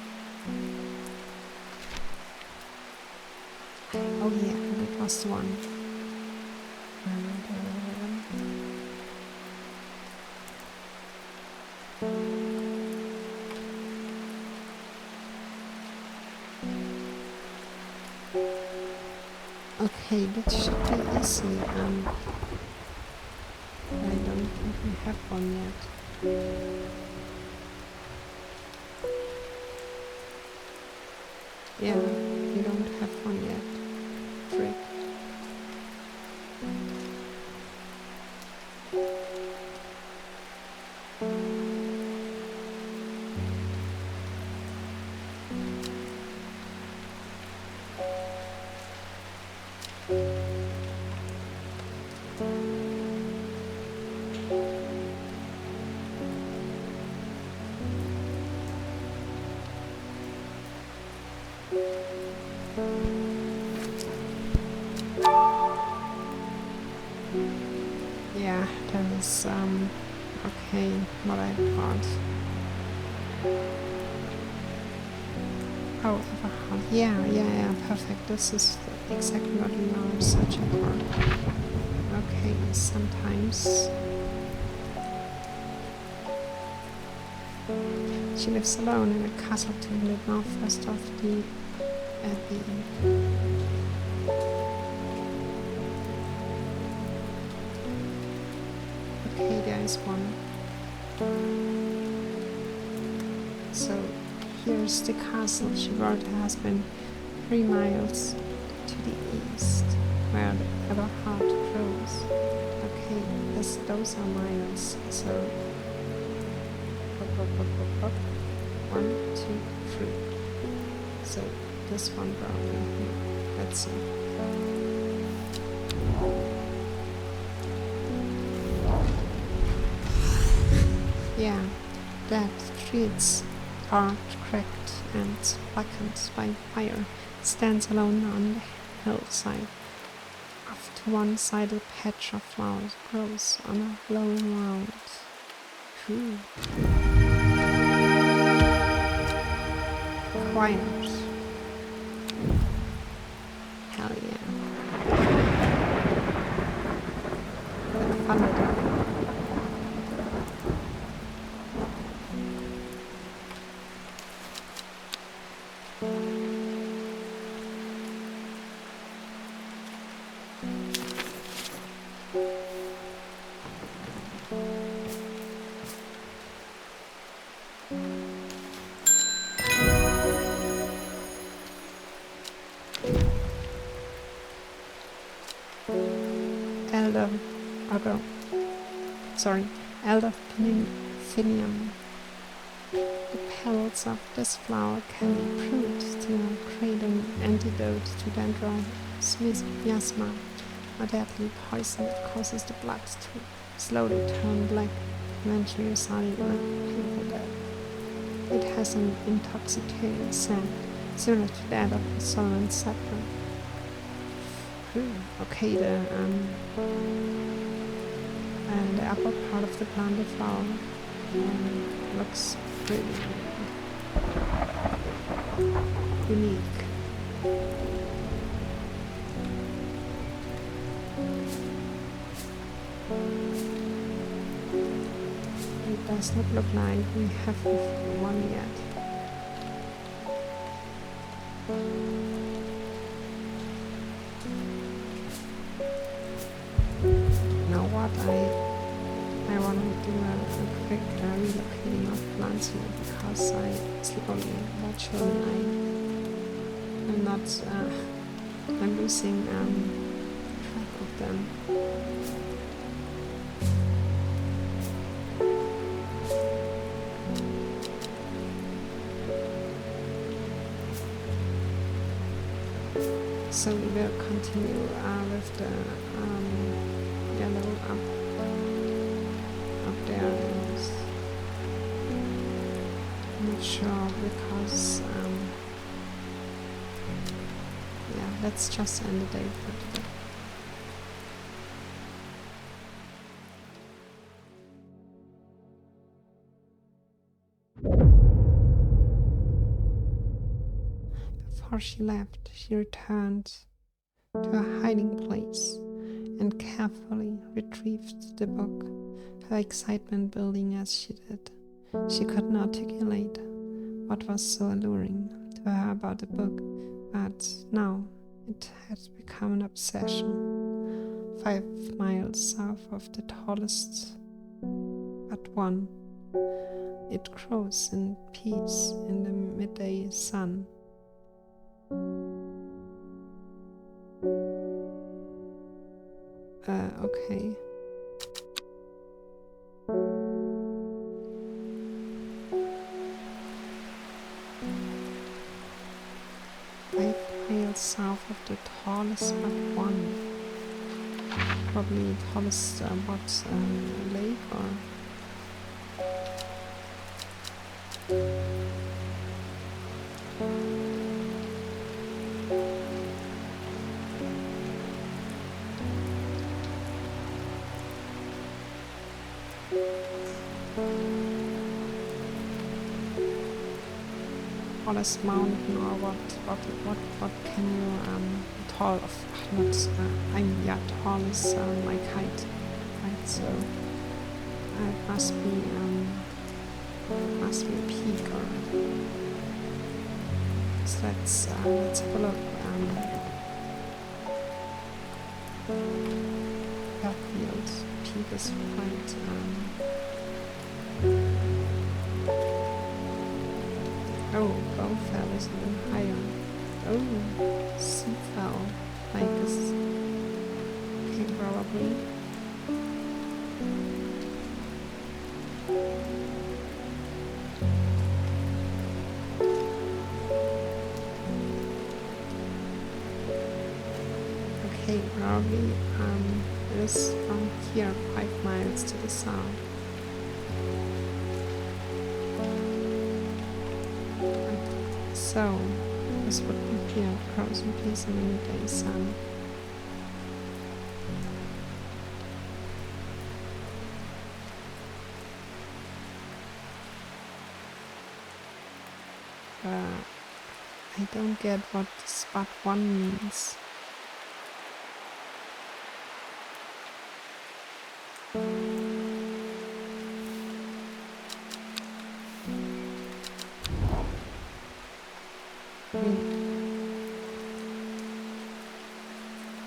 Oh yeah, that was the one. Okay, that should be easy. I don't think we have one yet. Yeah, you don't have one yet. Frick. Yeah, that is okay, what I thought. Oh, overhaul. Yeah, perfect. This is exactly what we are searching for. Okay, sometimes she lives alone in a castle to the northwest of the abbey. Okay, there is one. So here's the castle. She wrote her husband 3 miles to the east, where the Everhard grows. Okay, those are miles. So 1, 2, 3. So this one probably here. Let's see. Yeah, that trees are cracked and blackened by fire. It stands alone on the hillside. Off to one side a patch of flowers grows on a low mound. Ooh. Quiet. Hell yeah. The thunder. Elderfinium. The petals of this flower can be brewed to create an antidote to dendromiasma, a deadly poison that causes the blood to slowly turn black, eventually resulting in a painful death. It has an intoxicating scent, similar to that of the Solomon saffron. Okay, and the upper part of the plant, the flower, looks pretty unique. It does not look like we have one yet. Now what I want to do a quick relocating of plants here, because I slowly but surely I'm not I'm losing track of them. So we will continue with the yellow up there. I'm not sure because yeah, let's just end the day for today. Before she left, she returned to her hiding place and carefully retrieved the book, her excitement building as she did. She could not articulate what was so alluring to her about the book, but now it had become an obsession. 5 miles south of the tallest but one, it grows in peace in the midday sun. okay. Miles south of the tallest but one. Probably tallest lake or tallest mountain, or what can you tall of not yeah, tallest like height, right? So it must be a peak, or so let's have a look. Fairfield peak is quite oh, Bowfell is even higher. Oh, Seafell Lake is okay, probably. Okay, probably it is from here 5 miles to the south. So, this would be here, frozen peace and midday sun. I don't get what spot 1 means.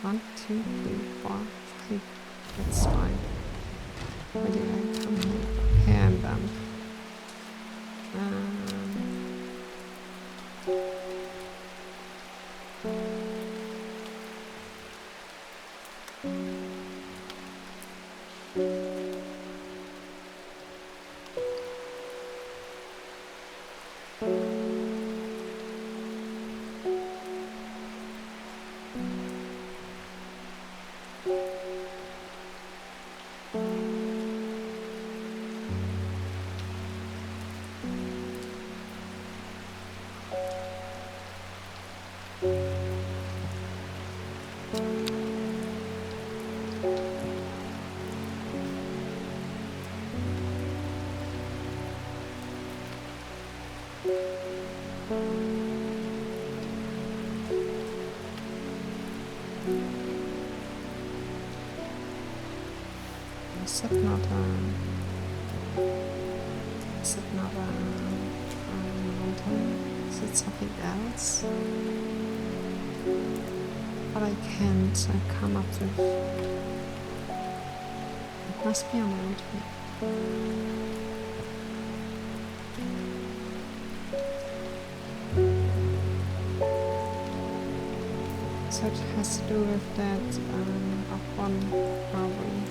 One, two, three, four, five. That's fine. Where did I come here? Okay, I'm done. Is it not a mountain? Is it something else? But I can't come up with. It must be a mountain. So it has to do with that up one probably.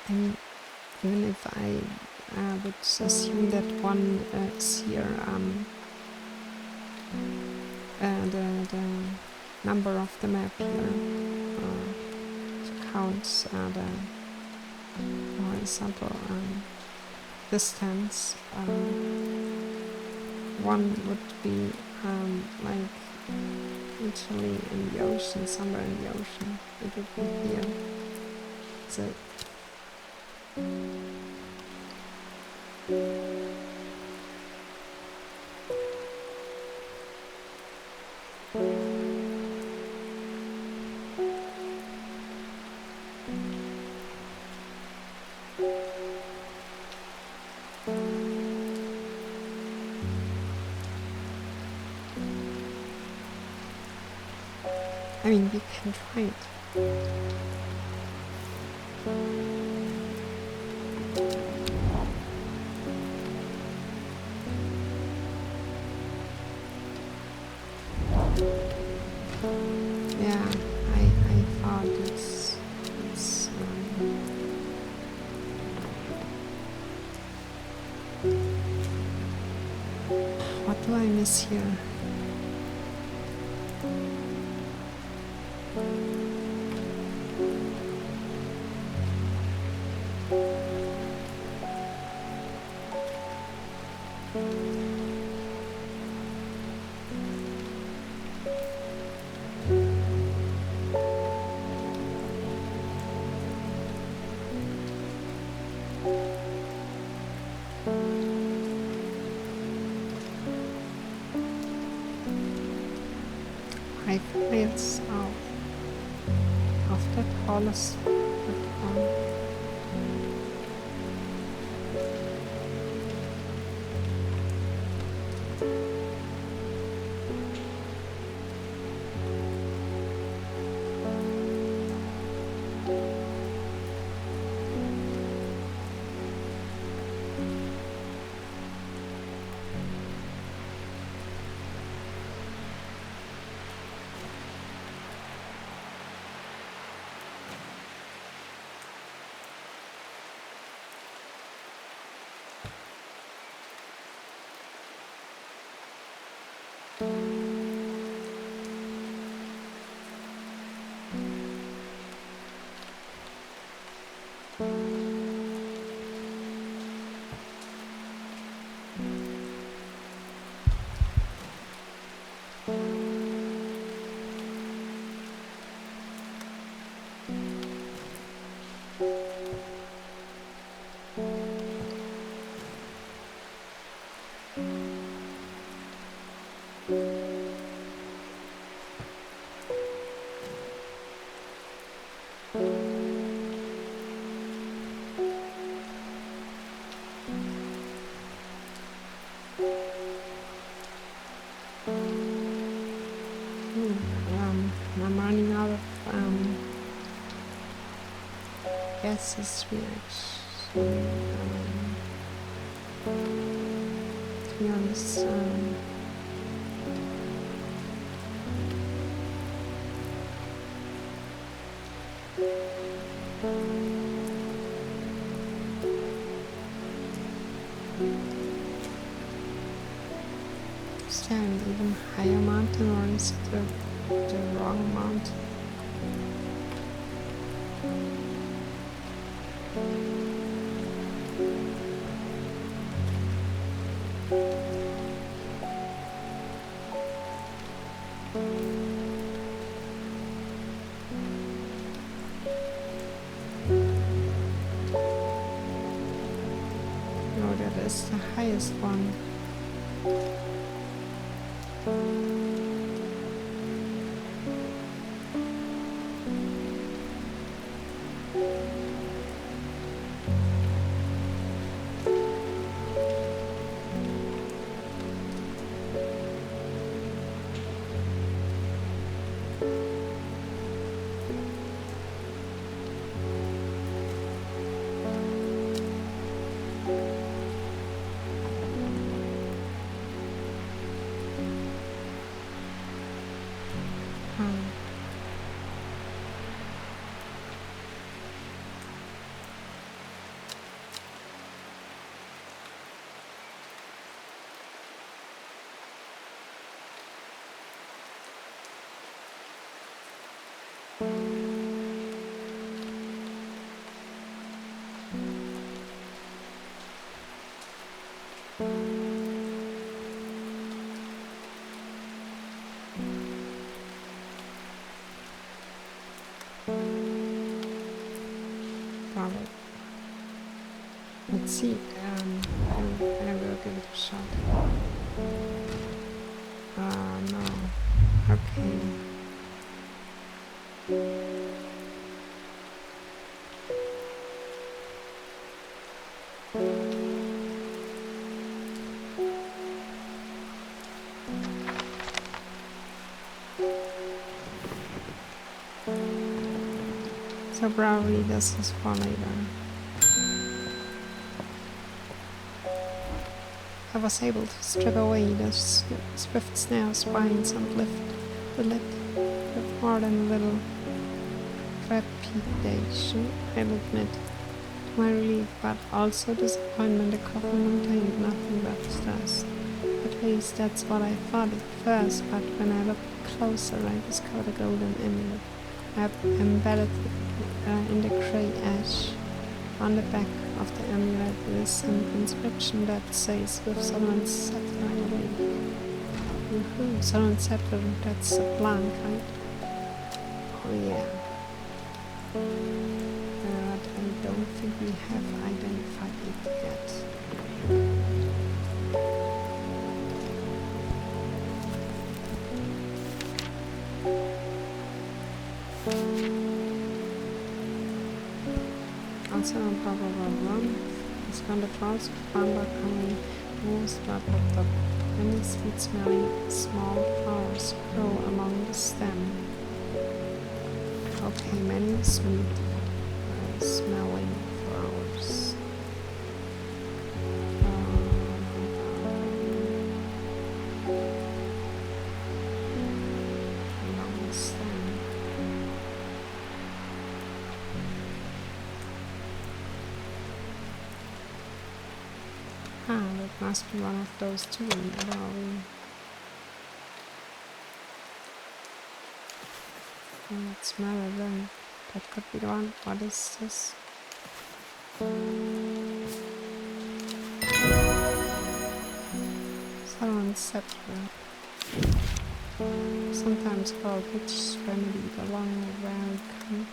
And even if I would assume that one is here, the number of the map here counts the horizontal distance. One would be like Actually, in the ocean, somewhere in the ocean, it would be here. So I mean, we can try it. Yeah, I thought it's what do I miss here? I feel south of the tallest one. I'm running out of gases reaction. To be honest, is there an even higher mountain, or is it the wrong mountain? No, that is the highest one. Probably. Let's see. I will give it a shot. No. Okay. So probably this is for later. I was able to strip away the swift snare spines and lift the lid with more than a little trepidation, I'll admit. To my relief, but also disappointment, the coffin contained nothing but dust. At least that's what I thought at first, but when I looked closer I discovered a golden amulet. Embedded in the grey ash. On the back of the amulet is an inscription that says, with someone's scepter, I believe. Woohoo, someone's scepter, that's a plant, right? Oh yeah. But I don't think we have identified it yet. Also on top of our run, it's on the flowers of Bamba coming moves but the many sweet smelling small flowers grow along the stem. Okay, many sweet smelling flowers. Along the stem. That must be one of those two. Let's smell it then. That could be the one. What is this? Someone's scepter. Sometimes called witch's remedy, the long very kind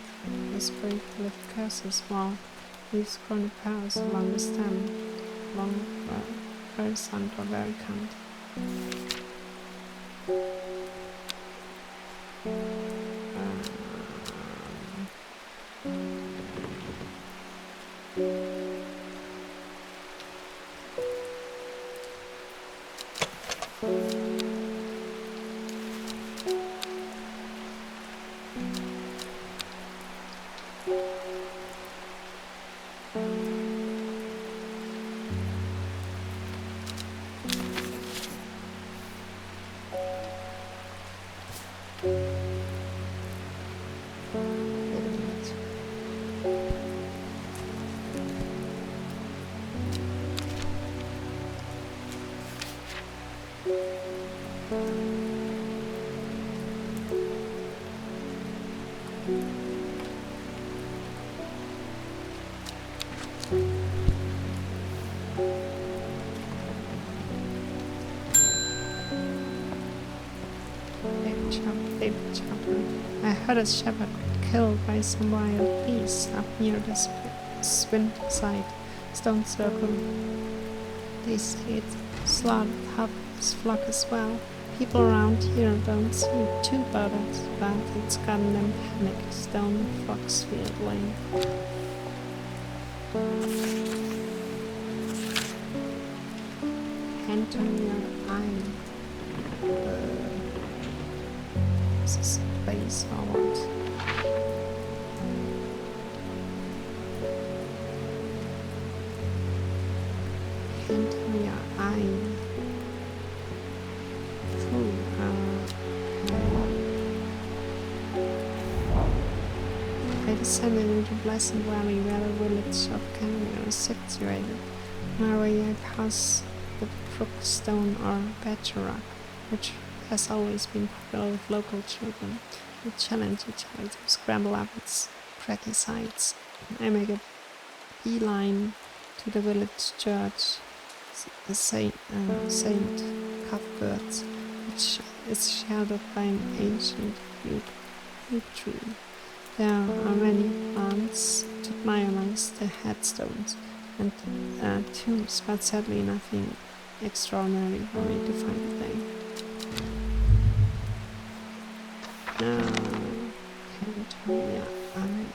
the spirit to lift curses while leaves corner powers along the stem. Long very sun or very kind. I heard a shepherd killed by some wild beasts up near the side stone circle. They say it slaughtered half his flock as well. People around here don't seem too bothered, but it's gotten them panicked. Stone Foxfield Lane. Hand on your eye. Is this a place or what? Hand on your eye. I descended into Pleasant Valley where the village of Canada is situated. On my way I passed the Brookstone or Badger Rock, which has always been popular with local children who challenge each other to scramble up its craggy sides. I make a beeline to the village church, Saint Cuthbert's, which is sheltered by an ancient yew tree. There are many plants to admire amongst the headstones and tombs, but sadly nothing extraordinary for me to find there. Cantoria Iron.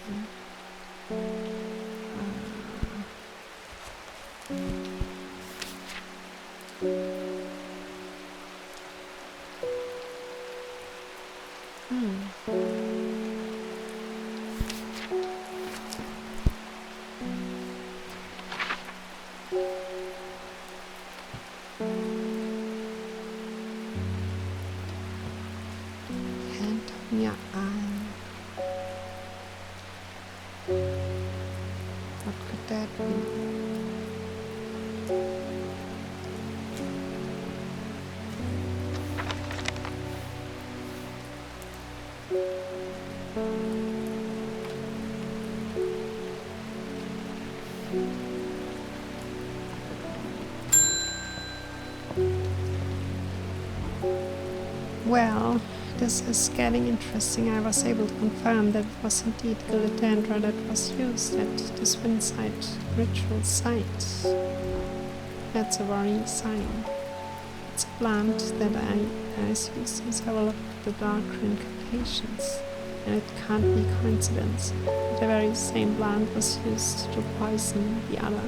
Cantoria Iron. What could that be? Well, this is getting interesting. I was able to confirm that it was indeed Gilletandra that was used at the Swinside ritual site. That's a worrying sign. It's a plant that is used in several of the darker incantations, and it can't be coincidence that the very same plant was used to poison the other.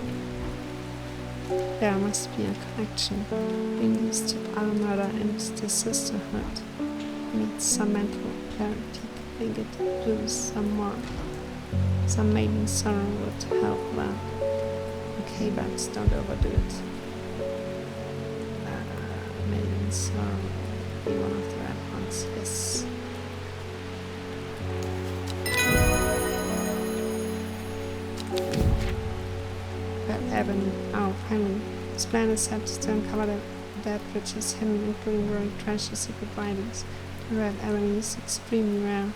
There must be a connection between these two, our murder and the sisterhood. Needs some mental clarity to think it through some more. Some maiden sorrow would help that. Okay, but don't overdo it. Maiden sorrow would be one of the red ones, yes. Avenue. Oh, finally. His plan is set to uncover that which is hidden, including buried treasure, secret writings. The Red Avenue is extremely rare,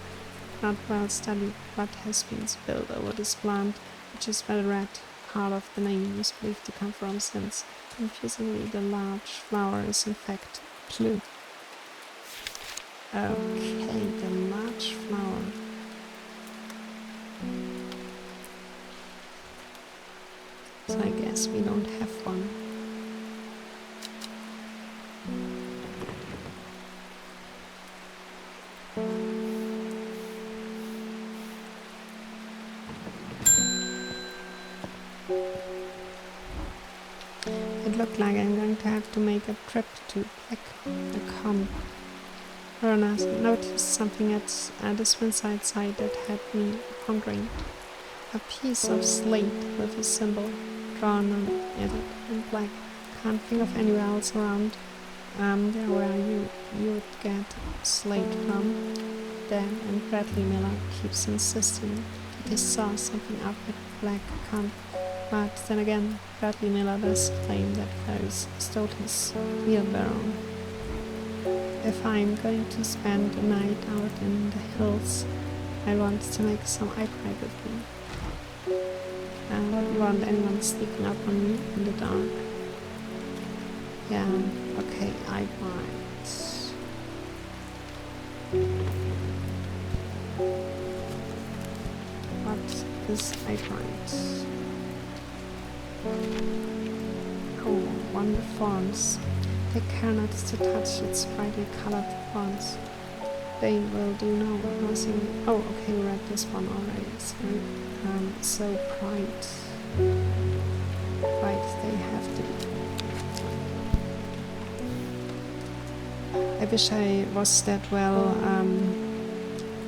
not well studied. What has been spilled over this plant, which is where the red part of the name is believed to come from, since, confusingly, the large flower is in fact blue. Okay, the large flower. So I guess we don't have one. It looked like I'm going to have to make a trip to Blackcomb. Rona noticed something at the Swinside site that had me pondering. A piece of slate with a symbol drawn on it in black. Can't think of anywhere else around there where you would get slate from. Dan and Bradley Miller keeps insisting that they saw something up at Blackcomb, but then again, Bradley Miller does claim that Ferris stole his wheelbarrow. If I'm going to spend a night out in the hills, I want to make some eyesight with me. I don't want anyone sneaking up on me in the dark. Yeah, okay, eyesight. What is eyesight? Oh, wonder thorns. Take care not to touch its brightly colored thorns. They will do nothing. Oh, okay, we read this one already. Sorry. So bright they have to be. I wish I was that well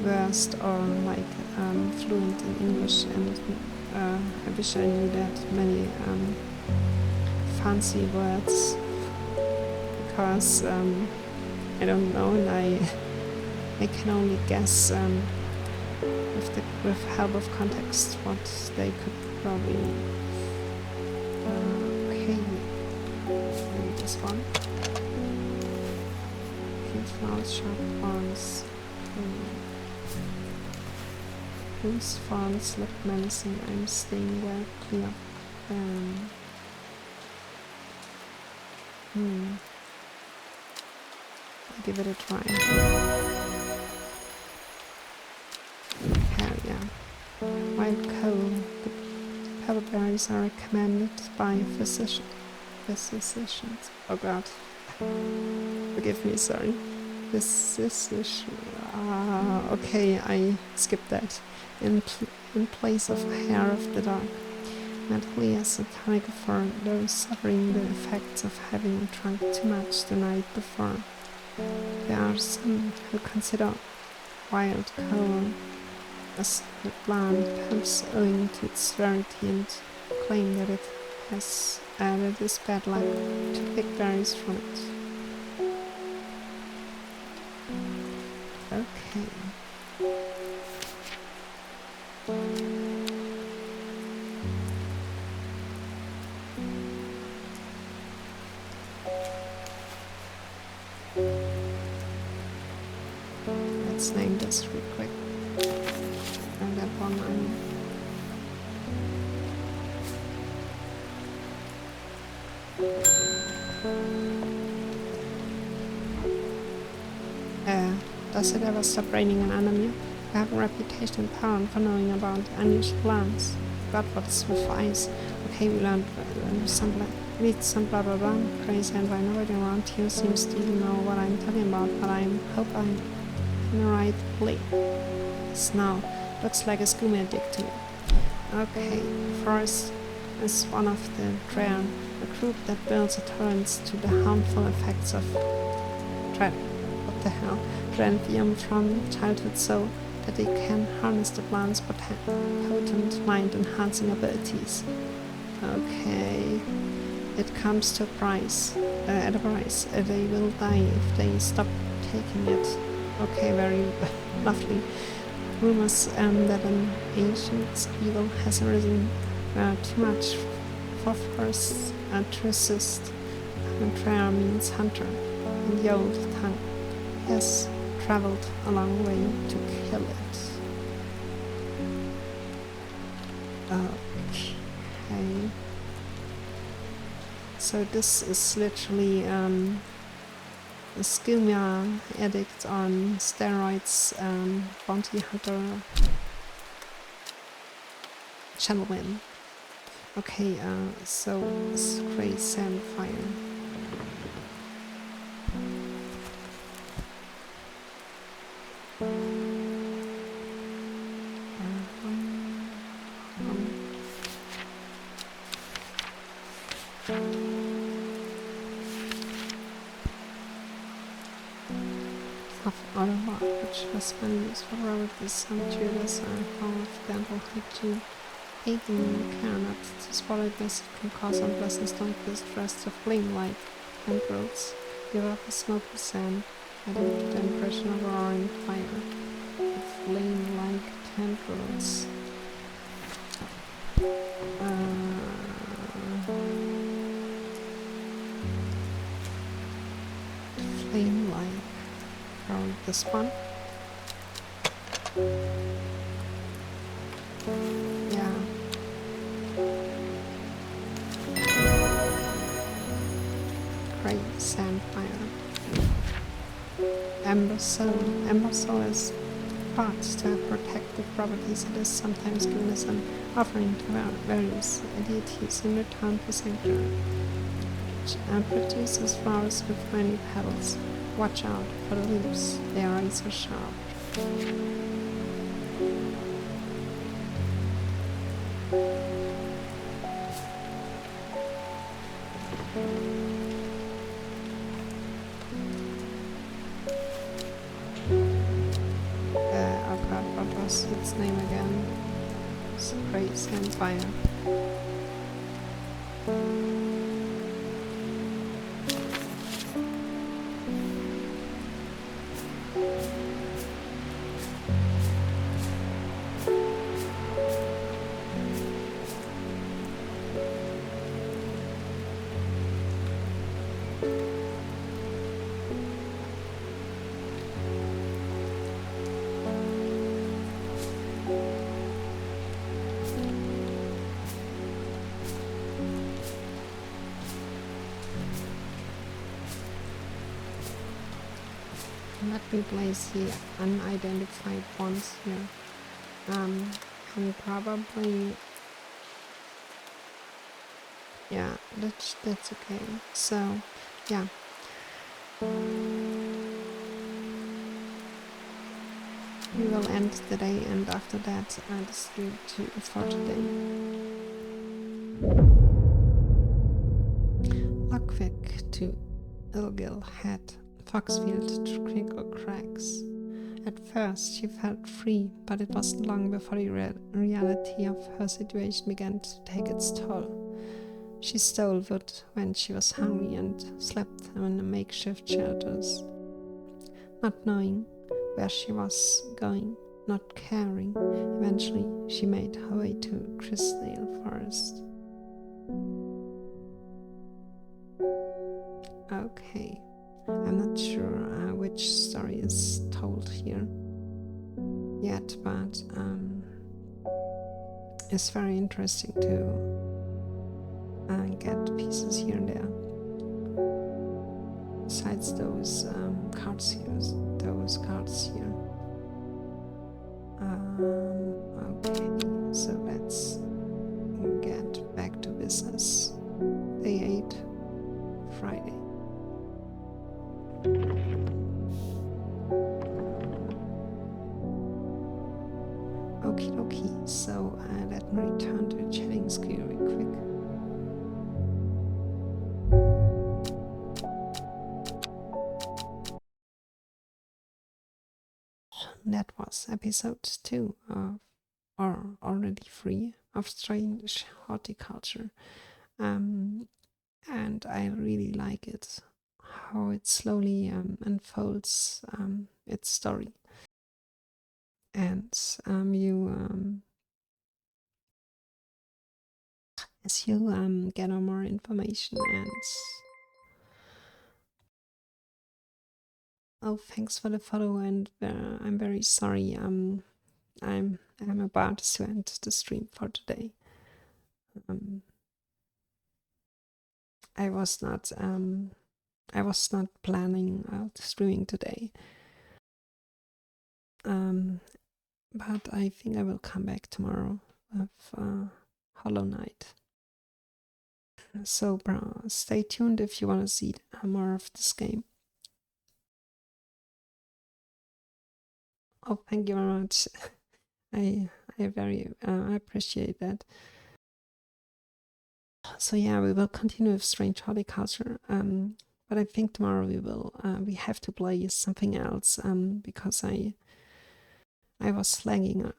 versed or fluent in English, and I wish I knew that many fancy words, because I don't know, and I can only guess with help of context what they could probably okay, maybe this one. Pink flowers, sharp thorns. Those thorns look menacing. I'm staying well clear of them. I'll give it a try. Hell yeah. Wild coal, good coverberries are recommended by physicians. Oh god. Forgive me, sorry. Physician. Okay, I skipped that. In place of hair of the dog. Mentally as a tonic for those suffering the effects of having drunk too much the night before. There are some who consider wild coal as a plant, perhaps owing to its rarity, and claim that it is bad luck to pick berries from it. Okay. Let's name this real quick. And that one does it ever stop raining in Anime? I have a reputation in town for knowing about unusual plants. But what is with ice? Okay, we learned some blah blah blah crazy, and I know everyone around here seems to even know what I'm talking about, but I hope I'm in the right place. Now, looks like a Scooby dig to me. Okay, forest is one of the rare, a group that builds a tolerance to the harmful effects of Tranvium from childhood so that they can harness the plant's potent mind-enhancing abilities. Okay, it comes to a price. At a price. They will die if they stop taking it. Okay, very lovely. Rumors that an ancient evil has arisen too much for forests to resist. Tra means hunter in the old tongue. Has traveled a long way to kill it. Okay. So this is literally a schema addict on steroids, bounty hunter gentleman. Okay, so spray sand fire. Which has been used for relatively some tutors and form of dental hygiene, aiding care not to swallow this can cause unpleasant stomach distress of flame-like tendrils. Give up a smoky sand, adding to the impression of roaring fire. Flame-like tendrils. Flame-like. Probably this one. Yeah. Great sand fire. Amber soul. Amber soul is thought to have protective properties. It is sometimes given as an offering to various deities in return for sanctuary. And produces flowers with many petals. Watch out for the leaves, they are razor sharp. Oh god, what was its name again? Spray sand fire. Let me place the unidentified ones here. Can probably yeah, that's okay. So, yeah. We will end the day, and after that, the stream for today. Lockwick to Ilgil Head, Foxfield to Crinkle Cracks. At first, she felt free, but it wasn't long before the reality of her situation began to take its toll. She stole wood when she was hungry and slept in the makeshift shelters, not knowing where she was going, not caring. Eventually, she made her way to Christdale Forest. Okay, I'm not sure which story is told here yet, but it's very interesting to get pieces here and there. Besides those cards here, okay, so let's get back to business. Day 8, Friday. Okie dokie, so let me return to the chatting screen real quick. That was episode 2 of, or already 3, of Strange Horticulture. And I really like it, how it slowly unfolds its story. And as you get more information, and oh, thanks for the follow, and I'm very sorry I'm about to end the stream for today. I was not planning streaming today, but I think I will come back tomorrow with Hollow Knight. So stay tuned if you want to see more of this game. Oh, thank you very much. I very appreciate that. So yeah, we will continue with Strange Horticulture. But I think tomorrow we have to play something else because I was lagging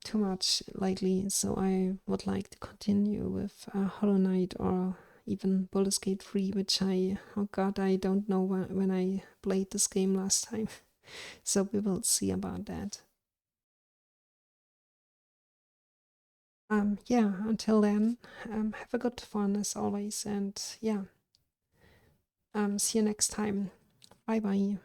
too much lately, so I would like to continue with Hollow Knight or even Baldur's Gate 3, which I don't know when I played this game last time. So we will see about that. Yeah, until then, have a good one as always, and yeah, see you next time. Bye bye.